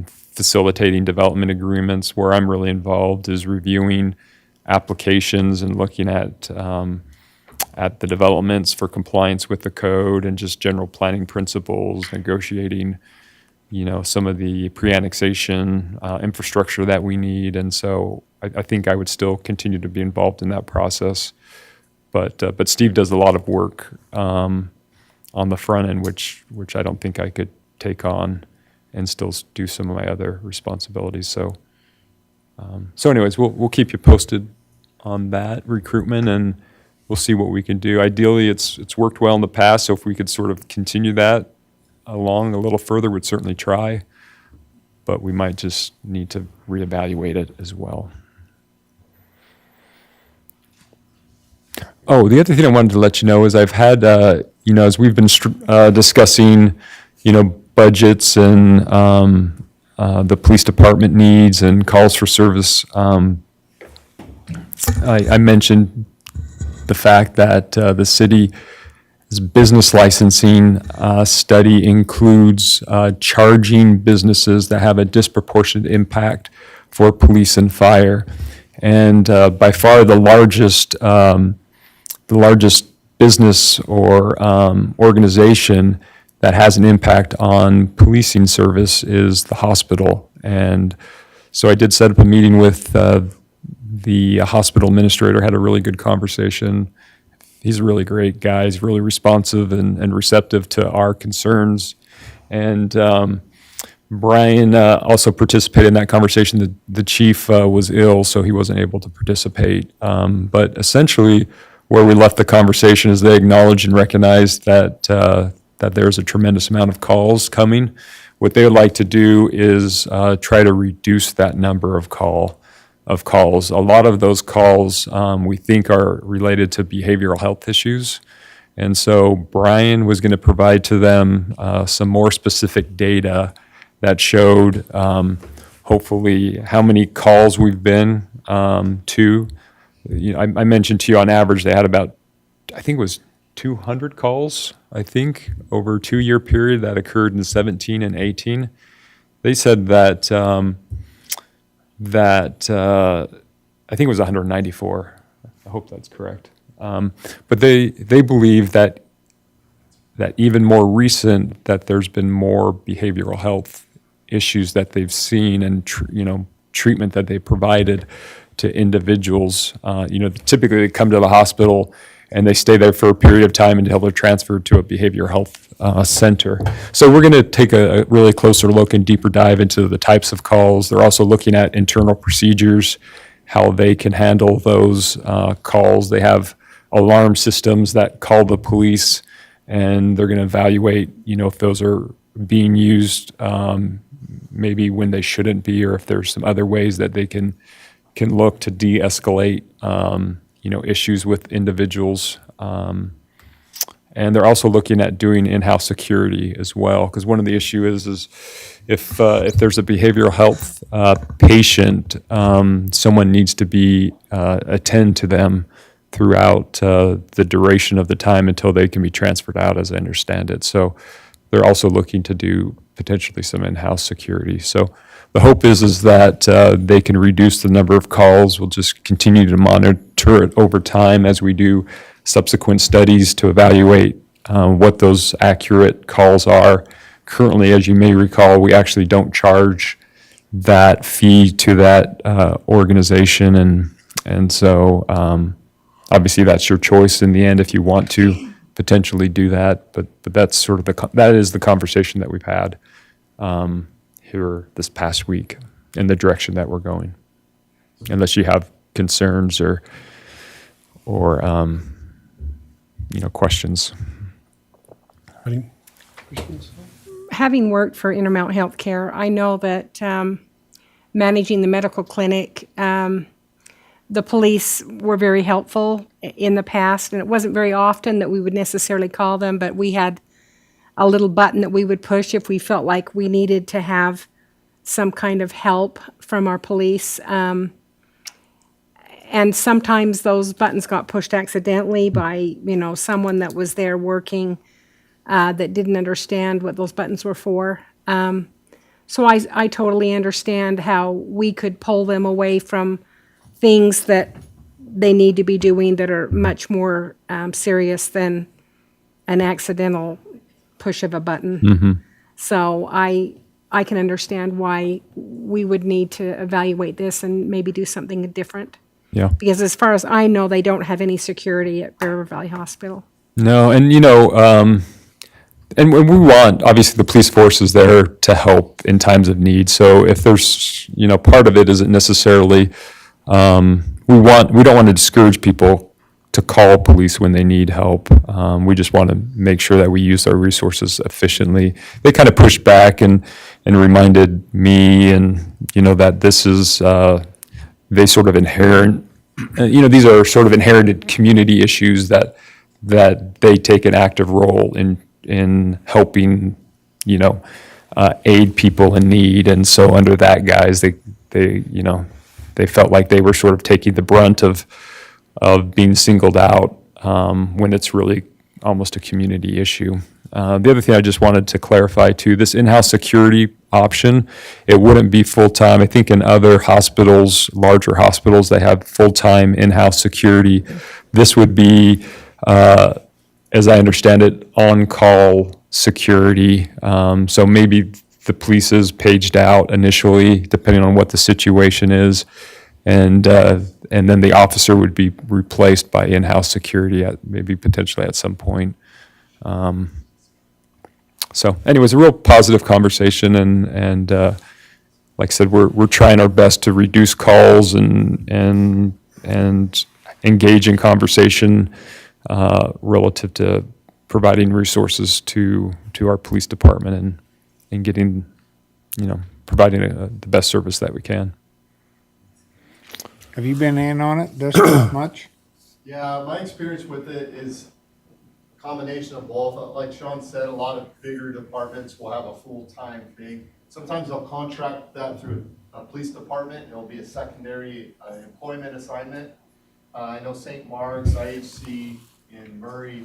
facilitating development agreements. Where I'm really involved is reviewing applications and looking at the developments for compliance with the code and just general planning principles, negotiating some of the pre-annexation infrastructure that we need. And so I think I would still continue to be involved in that process. But Steve does a lot of work on the front end, which I don't think I could take on and still do some of my other responsibilities. So anyways, we'll keep you posted on that recruitment, and we'll see what we can do. Ideally, it's worked well in the past, so if we could sort of continue that along a little further, we'd certainly try, but we might just need to reevaluate it as well. Oh, the other thing I wanted to let you know is I've had, as we've been discussing, budgets and the police department needs and calls for service, I mentioned the fact that the city's business licensing study includes charging businesses that have a disproportionate impact for police and fire. And by far the largest business or organization that has an impact on policing service is the hospital. And so I did set up a meeting with the hospital administrator, had a really good conversation. He's a really great guy. He's really responsive and receptive to our concerns. And Brian also participated in that conversation. The chief was ill, so he wasn't able to participate. But essentially, where we left the conversation is they acknowledge and recognize that there's a tremendous amount of calls coming. What they would like to do is try to reduce that number of calls. A lot of those calls we think are related to behavioral health issues. And so Brian was going to provide to them some more specific data that showed hopefully how many calls we've been to. I mentioned to you on average they had about, I think it was 200 calls, I think, over a 2-year period that occurred in 17 and 18. They said that I think it was 194. I hope that's correct. But they believe that even more recent, that there's been more behavioral health issues that they've seen and treatment that they provided to individuals. Typically they come to the hospital and they stay there for a period of time until they're transferred to a behavioral health center. So we're going to take a really closer look and deeper dive into the types of calls. They're also looking at internal procedures, how they can handle those calls. They have alarm systems that call the police, and they're going to evaluate, if those are being used maybe when they shouldn't be, or if there's some other ways that they can look to de-escalate issues with individuals. And they're also looking at doing in-house security as well, because one of the issues is if there's a behavioral health patient, someone needs to be attend to them throughout the duration of the time until they can be transferred out, as I understand it. So they're also looking to do potentially some in-house security. So the hope is that they can reduce the number of calls. We'll just continue to monitor it over time as we do subsequent studies to evaluate what those accurate calls are. Currently, as you may recall, we actually don't charge that fee to that organization, and so obviously that's your choice in the end if you want to potentially do that. But that's sort of that is the conversation that we've had here this past week in the direction that we're going. Unless you have concerns or questions. Any questions? Having worked for Intermountain Healthcare, I know that managing the medical clinic, the police were very helpful in the past, and it wasn't very often that we would necessarily call them, but we had a little button that we would push if we felt like we needed to have some kind of help from our police. And sometimes those buttons got pushed accidentally by, someone that was there working that didn't understand what those buttons were for. So I totally understand how we could pull them away from things that they need to be doing that are much more serious than an accidental push of a button. Mm-hmm. So I I can understand why we would need to evaluate this and maybe do something different. Yeah. Because as far as I know, they don't have any security at Bear River Valley Hospital. No, and and we want, obviously, the police force is there to help in times of need. So if there's, part of it isn't necessarily, we don't want to discourage people to call police when they need help. We just want to make sure that we use our resources efficiently. They kind of pushed back and reminded me that this is, they sort of inherent, these are sort of inherited community issues that they take an active role in helping, aid people in need. And so under that guise, they felt like they were sort of taking the brunt of being singled out when it's really almost a community issue. The other thing I just wanted to clarify too, this in-house security option, it wouldn't be full-time. I think in other hospitals, larger hospitals, they have full-time in-house security. This would be, as I understand it, on-call security. So maybe the police is paged out initially, depending on what the situation is, and then the officer would be replaced by in-house security potentially at some point. So anyways, a real positive conversation, and like I said, we're trying our best to reduce calls and engage in conversation relative to providing resources to our police department and getting, providing the best service that we can. Have you been in on it this much? Yeah, my experience with it is a combination of both. Like Sean said, a lot of bigger departments will have a full-time thing. Sometimes they'll contract that through a police department. It'll be a secondary employment assignment. I know St. Mark's, IHC, in Murray,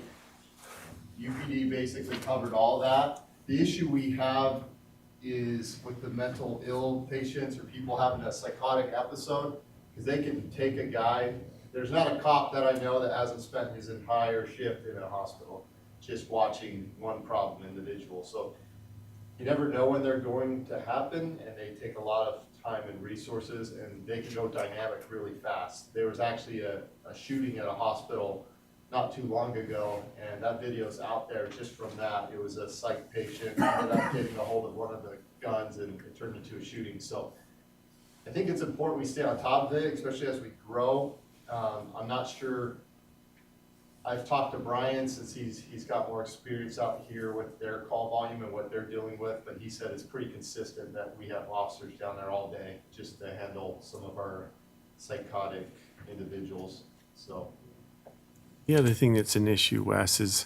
UPD basically covered all that. The issue we have is with the mental ill patients or people having a psychotic episode, because they can take a guy. There's not a cop that I know that hasn't spent his entire shift in a hospital just watching one problem individual. So you never know when they're going to happen, and they take a lot of time and resources, and they can go dynamic really fast. There was actually a shooting at a hospital not too long ago, and that video's out there just from that. It was a psych patient ended up getting a hold of one of the guns, and it turned into a shooting. So I think it's important we stay on top of it, especially as we grow. I'm not sure, I've talked to Brian since he's got more experience out here with their call volume and what they're dealing with, but he said it's pretty consistent that we have officers down there all day just to handle some of our psychotic individuals, so. The other thing that's an issue, Wes, is,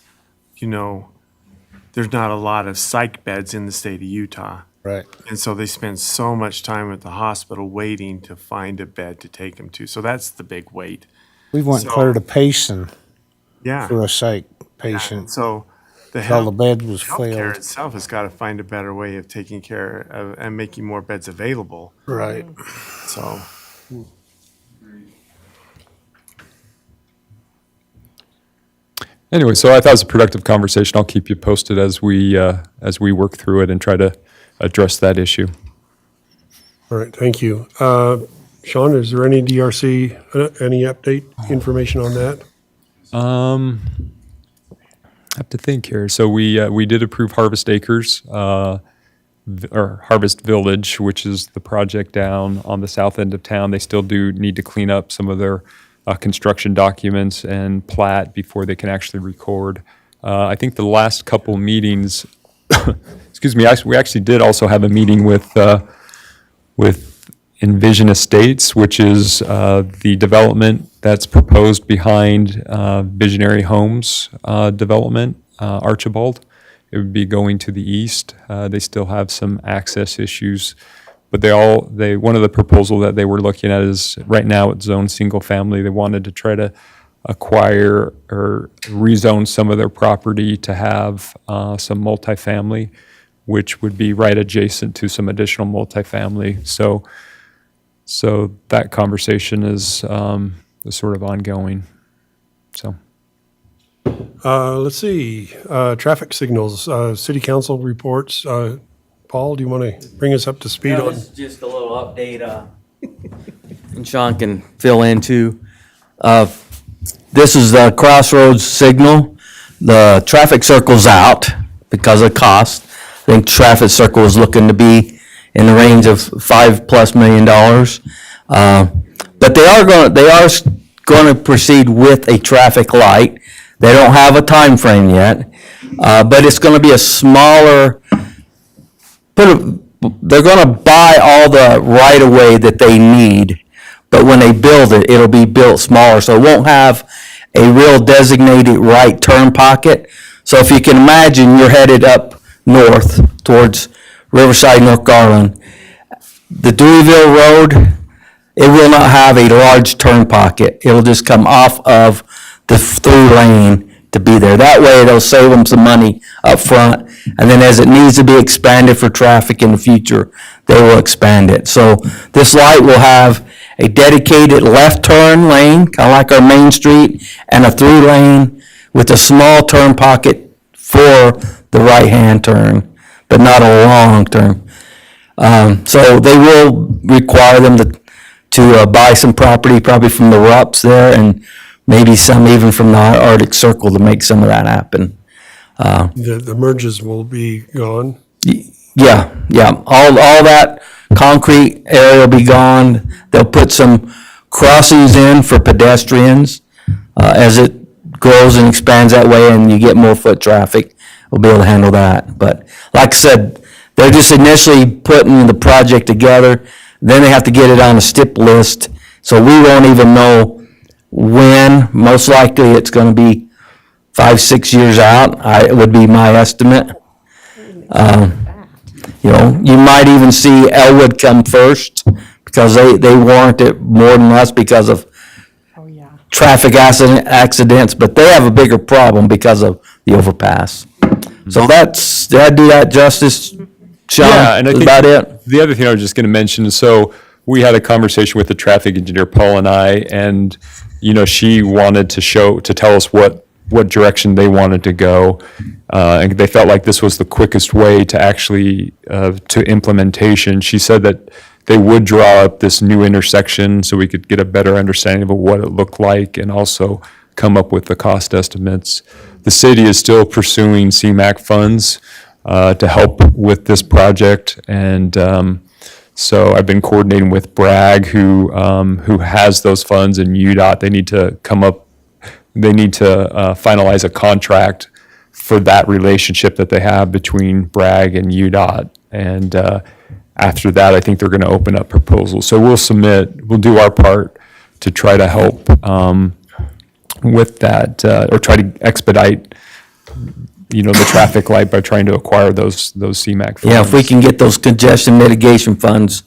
there's not a lot of psych beds in the state of Utah. Right. And so they spend so much time at the hospital waiting to find a bed to take them to. So that's the big wait. We went So- clear to Payson Yeah. for a psych patient. So the All the beds was healthcare filled. itself has got to find a better way of taking care of and making more beds available. Right. So. Anyway, so I thought it was a productive conversation. I'll keep you posted as we work through it and try to address that issue. All right, thank you. Sean, is there any DRC, any update information on that? I have to think here. So we did approve Harvest Acres, or Harvest Village, which is the project down on the south end of town. They still do need to clean up some of their construction documents and plat before they can actually record. I think the last couple meetings, excuse me, we actually did also have a meeting with Envision Estates, which is the development that's proposed behind Visionary Homes development, Archibald. It would be going to the east. They still have some access issues, but one of the proposal that they were looking at is right now it's zoned single family. They wanted to try to acquire or rezone some of their property to have some multifamily, which would be right adjacent to some additional multifamily. So that conversation is sort of ongoing. So. Let's see, traffic signals, city council reports. Paul, do you want to bring us up to speed on? This is just a little update, and Sean can fill in too. This is the crossroads signal. The traffic circle's out because of cost. I think traffic circle is looking to be in the range of $5+ million. But they are going to proceed with a traffic light. They don't have a time frame yet, but it's going to be a smaller, they're going to buy all the right-of-way that they need, but when they build it, it'll be built smaller, so it won't have a real designated right turn pocket. So if you can imagine, you're headed up north towards Riverside, North Garland. The Deweyville Road, it will not have a large turn pocket. It'll just come off of the through lane to be there. That way, it'll save them some money up front, and then as it needs to be expanded for traffic in the future, they will expand it. So this light will have a dedicated left turn lane, kind of like our Main Street, and a through lane with a small turn pocket for the right-hand turn, but not a long turn. So they will require them to buy some property, probably from the Rups there, and maybe some even from the Arctic Circle to make some of that happen. The merges will be gone. Yeah, all that concrete area will be gone. They'll put some crossings in for pedestrians as it grows and expands that way, and you get more foot traffic. We'll be able to handle that. But like I said, they're just initially putting the project together. Then they have to get it on a STIP list, so we won't even know when. Most likely, it's going to be 5-6 years out. It would be my estimate. You might even see Elwood come first because they warrant it more than us because of traffic accidents, but they have a bigger problem because of the overpass. So did I do that justice, Sean? Yeah, and I That's think about it. the other thing I was just going to mention, so we had a conversation with the traffic engineer, Paul and I, and, she wanted to tell us what direction they wanted to go. And they felt like this was the quickest way to actually, to implementation. She said that they would draw up this new intersection so we could get a better understanding of what it looked like and also come up with the cost estimates. The city is still pursuing CMAQ funds to help with this project. And so I've been coordinating with Bragg, who has those funds, and UDOT. They need to finalize a contract for that relationship that they have between Bragg and UDOT. And after that, I think they're going to open up proposals. So we'll do our part to try to help with that, or try to expedite, the traffic light by trying to acquire those CMAQ funds. Yeah, if we can get those congestion mitigation funds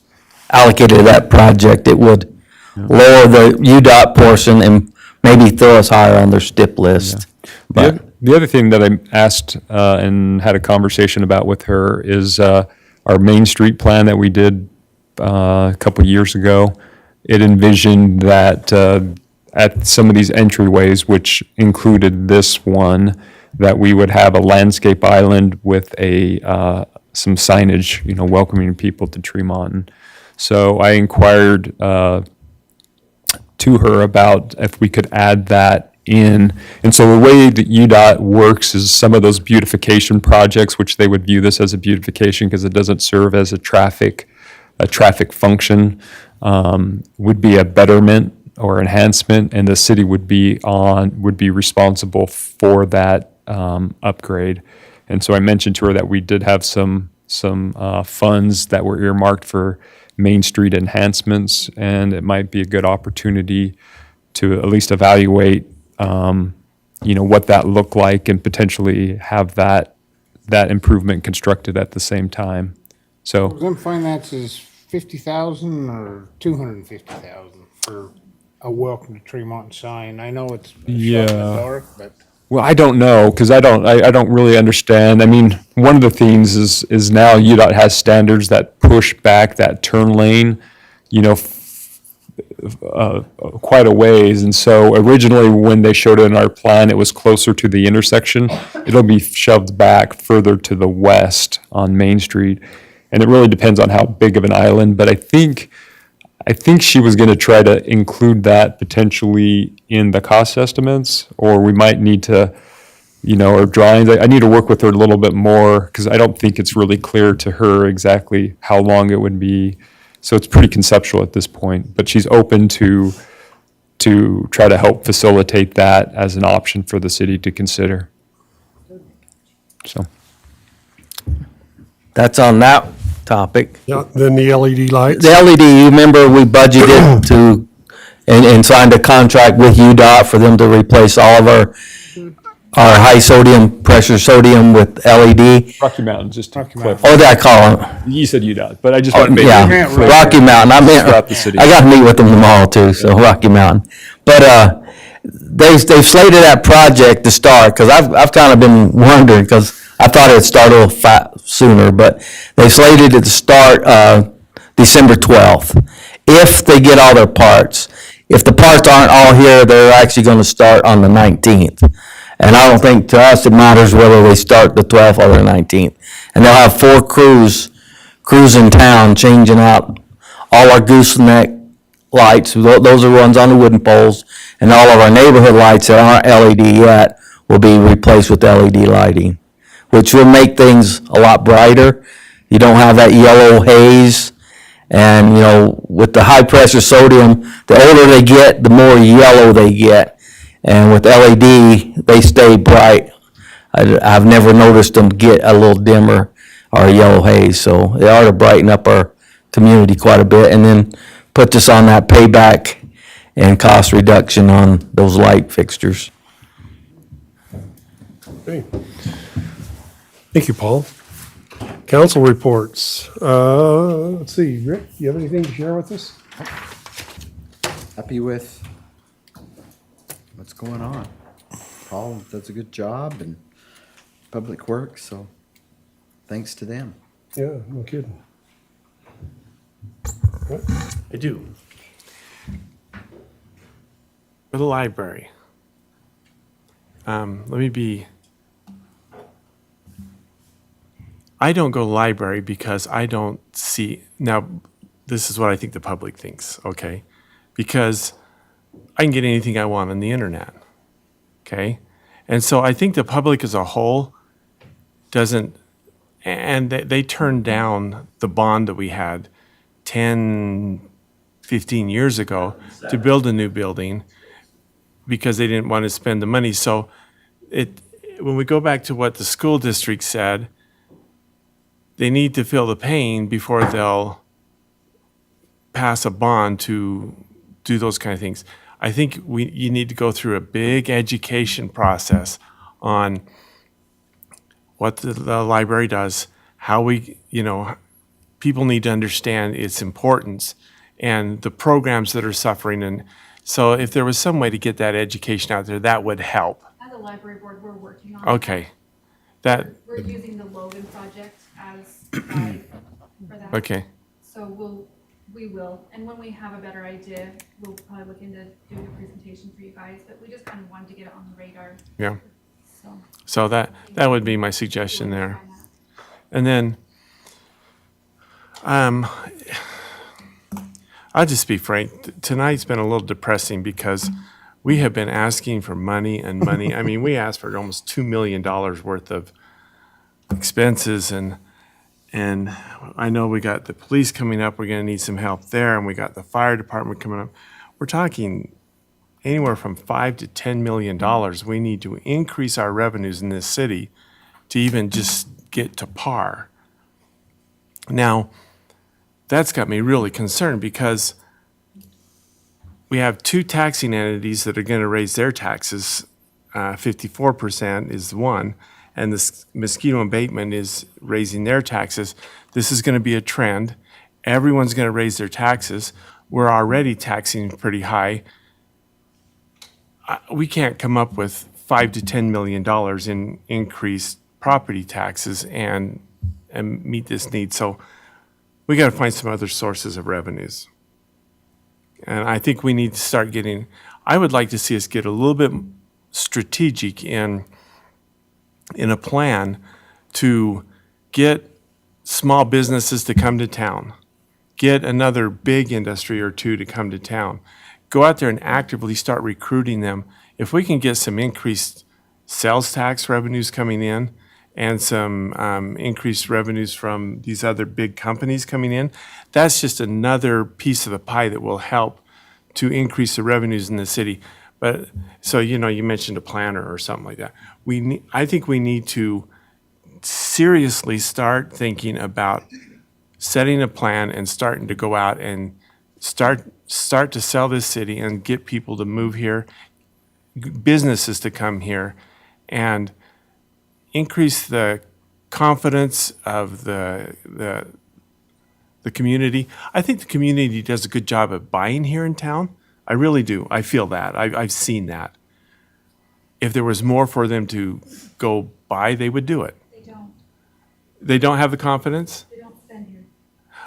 allocated to that project, it would lower the UDOT portion and maybe throw us higher on their STIP list. But The other thing that I asked and had a conversation about with her is our Main Street plan that we did a couple years ago. It envisioned that at some of these entryways, which included this one, that we would have a landscape island with some signage, welcoming people to Tremont. So I inquired to her about if we could add that in. And so the way that UDOT works is some of those beautification projects, which they would view this as a beautification because it doesn't serve as a traffic function, would be a betterment or enhancement, and the city would be responsible for that upgrade. And so I mentioned to her that we did have some funds that were earmarked for Main Street enhancements, and it might be a good opportunity to at least evaluate, what that looked like and potentially have that improvement constructed at the same time. So Them finances 50,000 or 250,000 for a welcome to Tremont sign. I know it's shot in the dark, but. Well, I don't know, because I don't really understand. I mean, one of the things is now UDOT has standards that push back that turn lane, quite a ways. And so originally, when they showed it in our plan, it was closer to the intersection. It'll be shoved back further to the west on Main Street. And it really depends on how big of an island, but I think she was going to try to include that potentially in the cost estimates, or we might need to, or drawings. I need to work with her a little bit more because I don't think it's really clear to her exactly how long it would be. So it's pretty conceptual at this point, but she's open to try to help facilitate that as an option for the city to consider. So. That's on that topic. Yeah, then the LED lights. The LED, you remember we budgeted to, and signed a contract with UDOT for them to replace all of our high sodium, pressure sodium with LED. Rocky Mountain, just to clarify. Oh, did I call them? You said UDOT, but I just want to make Yeah, it clear. Rocky Mountain. Throughout the city. I got to meet with them tomorrow too, so Rocky Mountain. But they've slated that project to start, because I've kind of been wondering, because I thought it'd start a little sooner, but they slated it to start December 12th, if they get all their parts. If the parts aren't all here, they're actually going to start on the 19th. And I don't think to us it matters whether they start the 12th or the 19th. And they'll have 4 crews in town changing out all our gooseneck lights. Those are ones on the wooden poles. And all of our neighborhood lights that aren't LED yet will be replaced with LED lighting, which will make things a lot brighter. You don't have that yellow haze. And, with the high pressure sodium, the older they get, the more yellow they get. And with LED, they stay bright. I've never noticed them get a little dimmer or a yellow haze. So they ought to brighten up our community quite a bit, and then put us on that payback and cost reduction on those light fixtures. Okay. Thank you, Paul. Council reports. Let's see, Rick, you have anything to share with us? Happy with what's going on. Paul does a good job in Public Works, so thanks to them. Yeah, no kidding. I do. For the library. I don't go to the library because I don't see, now, this is what I think the public thinks, okay? Because I can get anything I want on the internet, okay? And so I think the public as a whole doesn't, and they turned down the bond that we had 10, 15 years ago to build a new building because they didn't want to spend the money. So when we go back to what the school district said, they need to feel the pain before they'll pass a bond to do those kind of things. I think you need to go through a big education process on what the library does, how people need to understand its importance and the programs that are suffering. And so if there was some way to get that education out there, that would help. As a library board, we're working on. Okay. We're using the Logan project as a guide for that. Okay. So we will, and when we have a better idea, we'll probably look into doing a presentation for you guys, but we just kind of wanted to get it on the radar. Yeah. So. So that would be my suggestion there. And then, I'll just be frank, tonight's been a little depressing because we have been asking for money and money. I mean, we asked for almost $2 million worth of expenses, and I know we got the police coming up, we're gonna need some help there, and we got the fire department coming up. We're talking anywhere from $5 to $10 million. We need to increase our revenues in this city to even just get to par. Now, that's got me really concerned because we have 2 taxing entities that are going to raise their taxes. 54% is one, and the mosquito abatement is raising their taxes. This is going to be a trend. Everyone's going to raise their taxes. We're already taxing pretty high. We can't come up with $5 to $10 million in increased property taxes and meet this need. So we got to find some other sources of revenues. And I think we need to start I would like to see us get a little bit strategic in a plan to get small businesses to come to town. Get another big industry or two to come to town. Go out there and actively start recruiting them. If we can get some increased sales tax revenues coming in and some increased revenues from these other big companies coming in, that's just another piece of the pie that will help to increase the revenues in the city. But, so, you know, you mentioned a planner or something like that. I think we need to seriously start thinking about setting a plan and starting to go out and start to sell this city and get people to move here, businesses to come here, and increase the confidence of the community. I think the community does a good job of buying here in town. I really do. I feel that. I've seen that. If there was more for them to go buy, they would do it. They don't. They don't have the confidence? They don't spend here.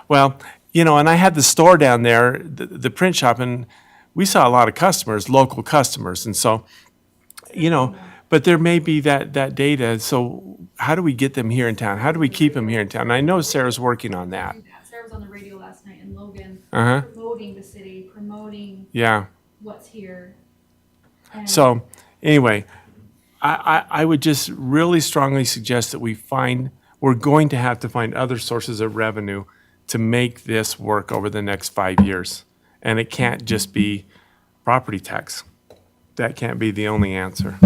Well, you know, and I had the store down there, the print shop, and we saw a lot of customers, local customers. And so, you know, but there may be that data. So how do we get them here in town? How do we keep them here in town? And I know Sarah's working on that. Sarah was on the radio last night in Logan, Uh-huh. promoting the city, promoting Yeah. what's here. And So anyway, I would just really strongly suggest that we're going to have to find other sources of revenue to make this work over the next 5 years. And it can't just be property tax. That can't be the only answer.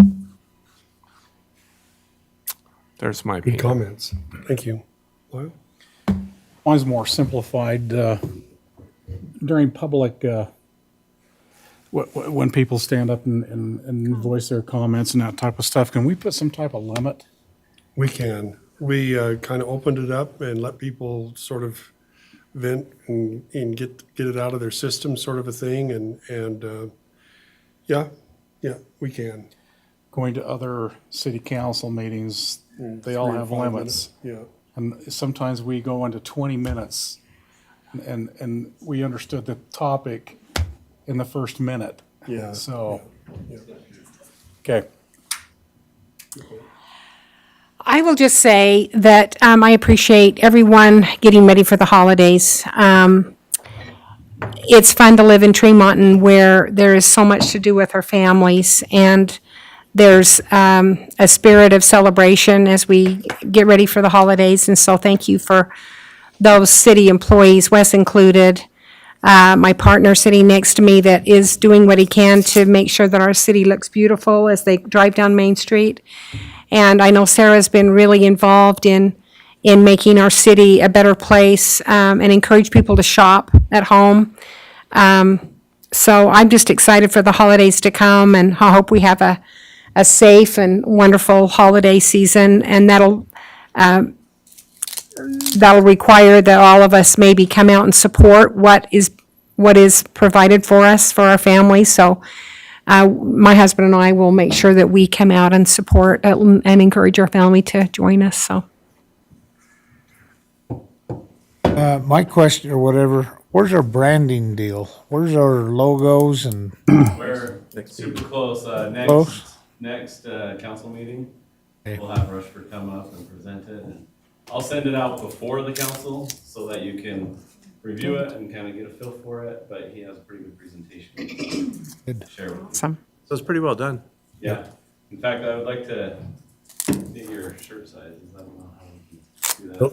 There's my Good opinion. comments. Thank you. Lyle? Mine's more simplified. During public, when people stand up and voice their comments and that type of stuff, can we put some type of limit? We can. We kind of opened it up and let people sort of vent and get it out of their system, sort of a thing. And yeah, we can. Going to other city council meetings, they all 3 to have 5 limits. minutes. Yeah. And sometimes we go into 20 minutes and we understood the topic in the first minute. Yeah. So, Yeah. okay. I will just say that I appreciate everyone getting ready for the holidays. It's fun to live in Tremonton where there is so much to do with our families, and there's a spirit of celebration as we get ready for the holidays. And so thank you for those city employees, Wes included, my partner sitting next to me that is doing what he can to make sure that our city looks beautiful as they drive down Main Street. And I know Sarah's been really involved in making our city a better place, and encourage people to shop at home. So I'm just excited for the holidays to come, and I hope we have a safe and wonderful holiday season, and that'll require that all of us maybe come out and support what is provided for us, for our families. So my husband and I will make sure that we come out and support and encourage our family to join us, so. My question or whatever, where's our branding deal? Where's our logos and? We're super close. Close? Next council meeting, we'll have Rushford come up and present it. And I'll send it out before the council so that you can review it and kind of get a feel for it, but he has a pretty good presentation to share with you. Awesome. So it's pretty well done. Yeah. In fact, I would like to get your shirt sizes. I don't know how we can do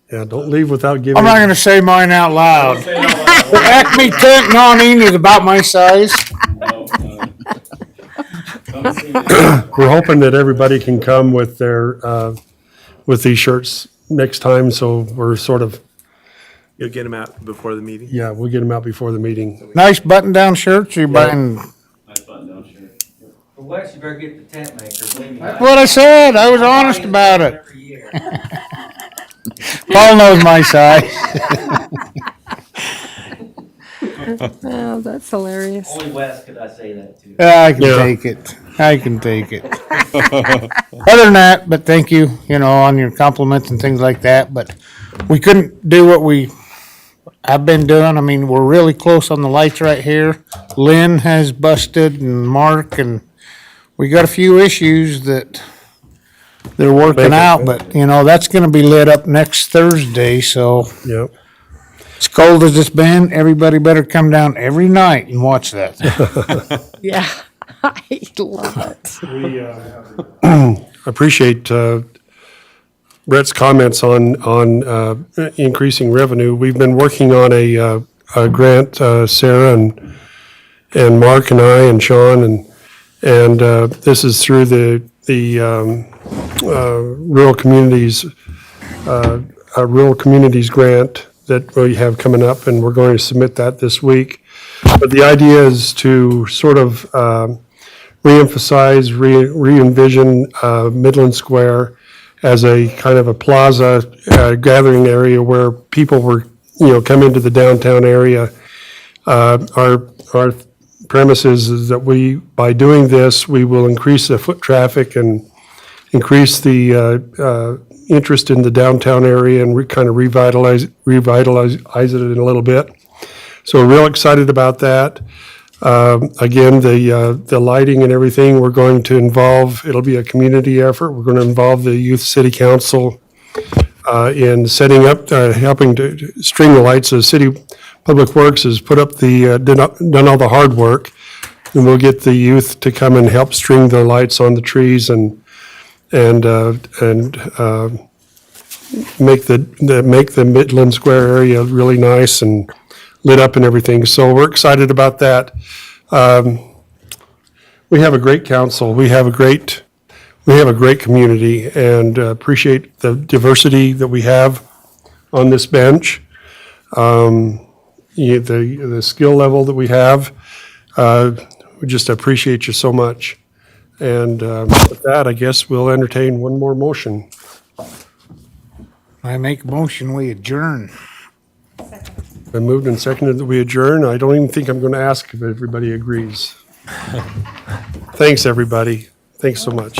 that. Don't leave without giving. I'm not gonna say mine out loud. The Acme tent and awning is about my size. We're hoping that everybody can come with their, with these shirts next time, so we're sort of, You'll get them out before the meeting? yeah, we'll get them out before the meeting. Nice button-down shirts, you're buying, Nice button-down shirt. For Wes, you better get the tent maker, believe me. that's what I said, I was honest about it. Every year. Paul knows my size. Oh, that's hilarious. Only Wes could I say that to. I can Yeah. take it, I can take it. Other than that, but thank you, on your compliments and things like that, but we couldn't do what we have been doing. I mean, we're really close on the lights right here. Lynn has busted and Mark, and we got a few issues that they're working Make it. out, but, that's gonna be lit up next Thursday, so Yep. as cold as it's been, everybody better come down every night and watch that. Yeah, I love it. We appreciate Brett's comments on increasing revenue. We've been working on a grant, Sarah and Mark and I and Sean, and this is through the Rural Communities Grant that we have coming up, and we're going to submit that this week. But the idea is to sort of reemphasize, re-envision Midland Square as a kind of a plaza gathering area where people were, come into the downtown area. Our premise is that by doing this, we will increase the foot traffic and increase the interest in the downtown area and kind of revitalize it in a little bit. So we're real excited about that. Again, the lighting and everything, we're going to involve, it'll be a community effort. We're going to involve the Youth City Council in setting up, helping to string the lights. The City Public Works has put up done all the hard work. And we'll get the youth to come and help string the lights on the trees and make the Midland Square area really nice and lit up and everything. So we're excited about that. We have a great council. We have a great community, and appreciate the diversity that we have on this bench. The skill level that we have. We just appreciate you so much. And with that, I guess we'll entertain one more motion. I make a motion, we adjourn. Been moved and seconded that we adjourn. I don't even think I'm going to ask if everybody agrees. Thanks, everybody. Thanks so much.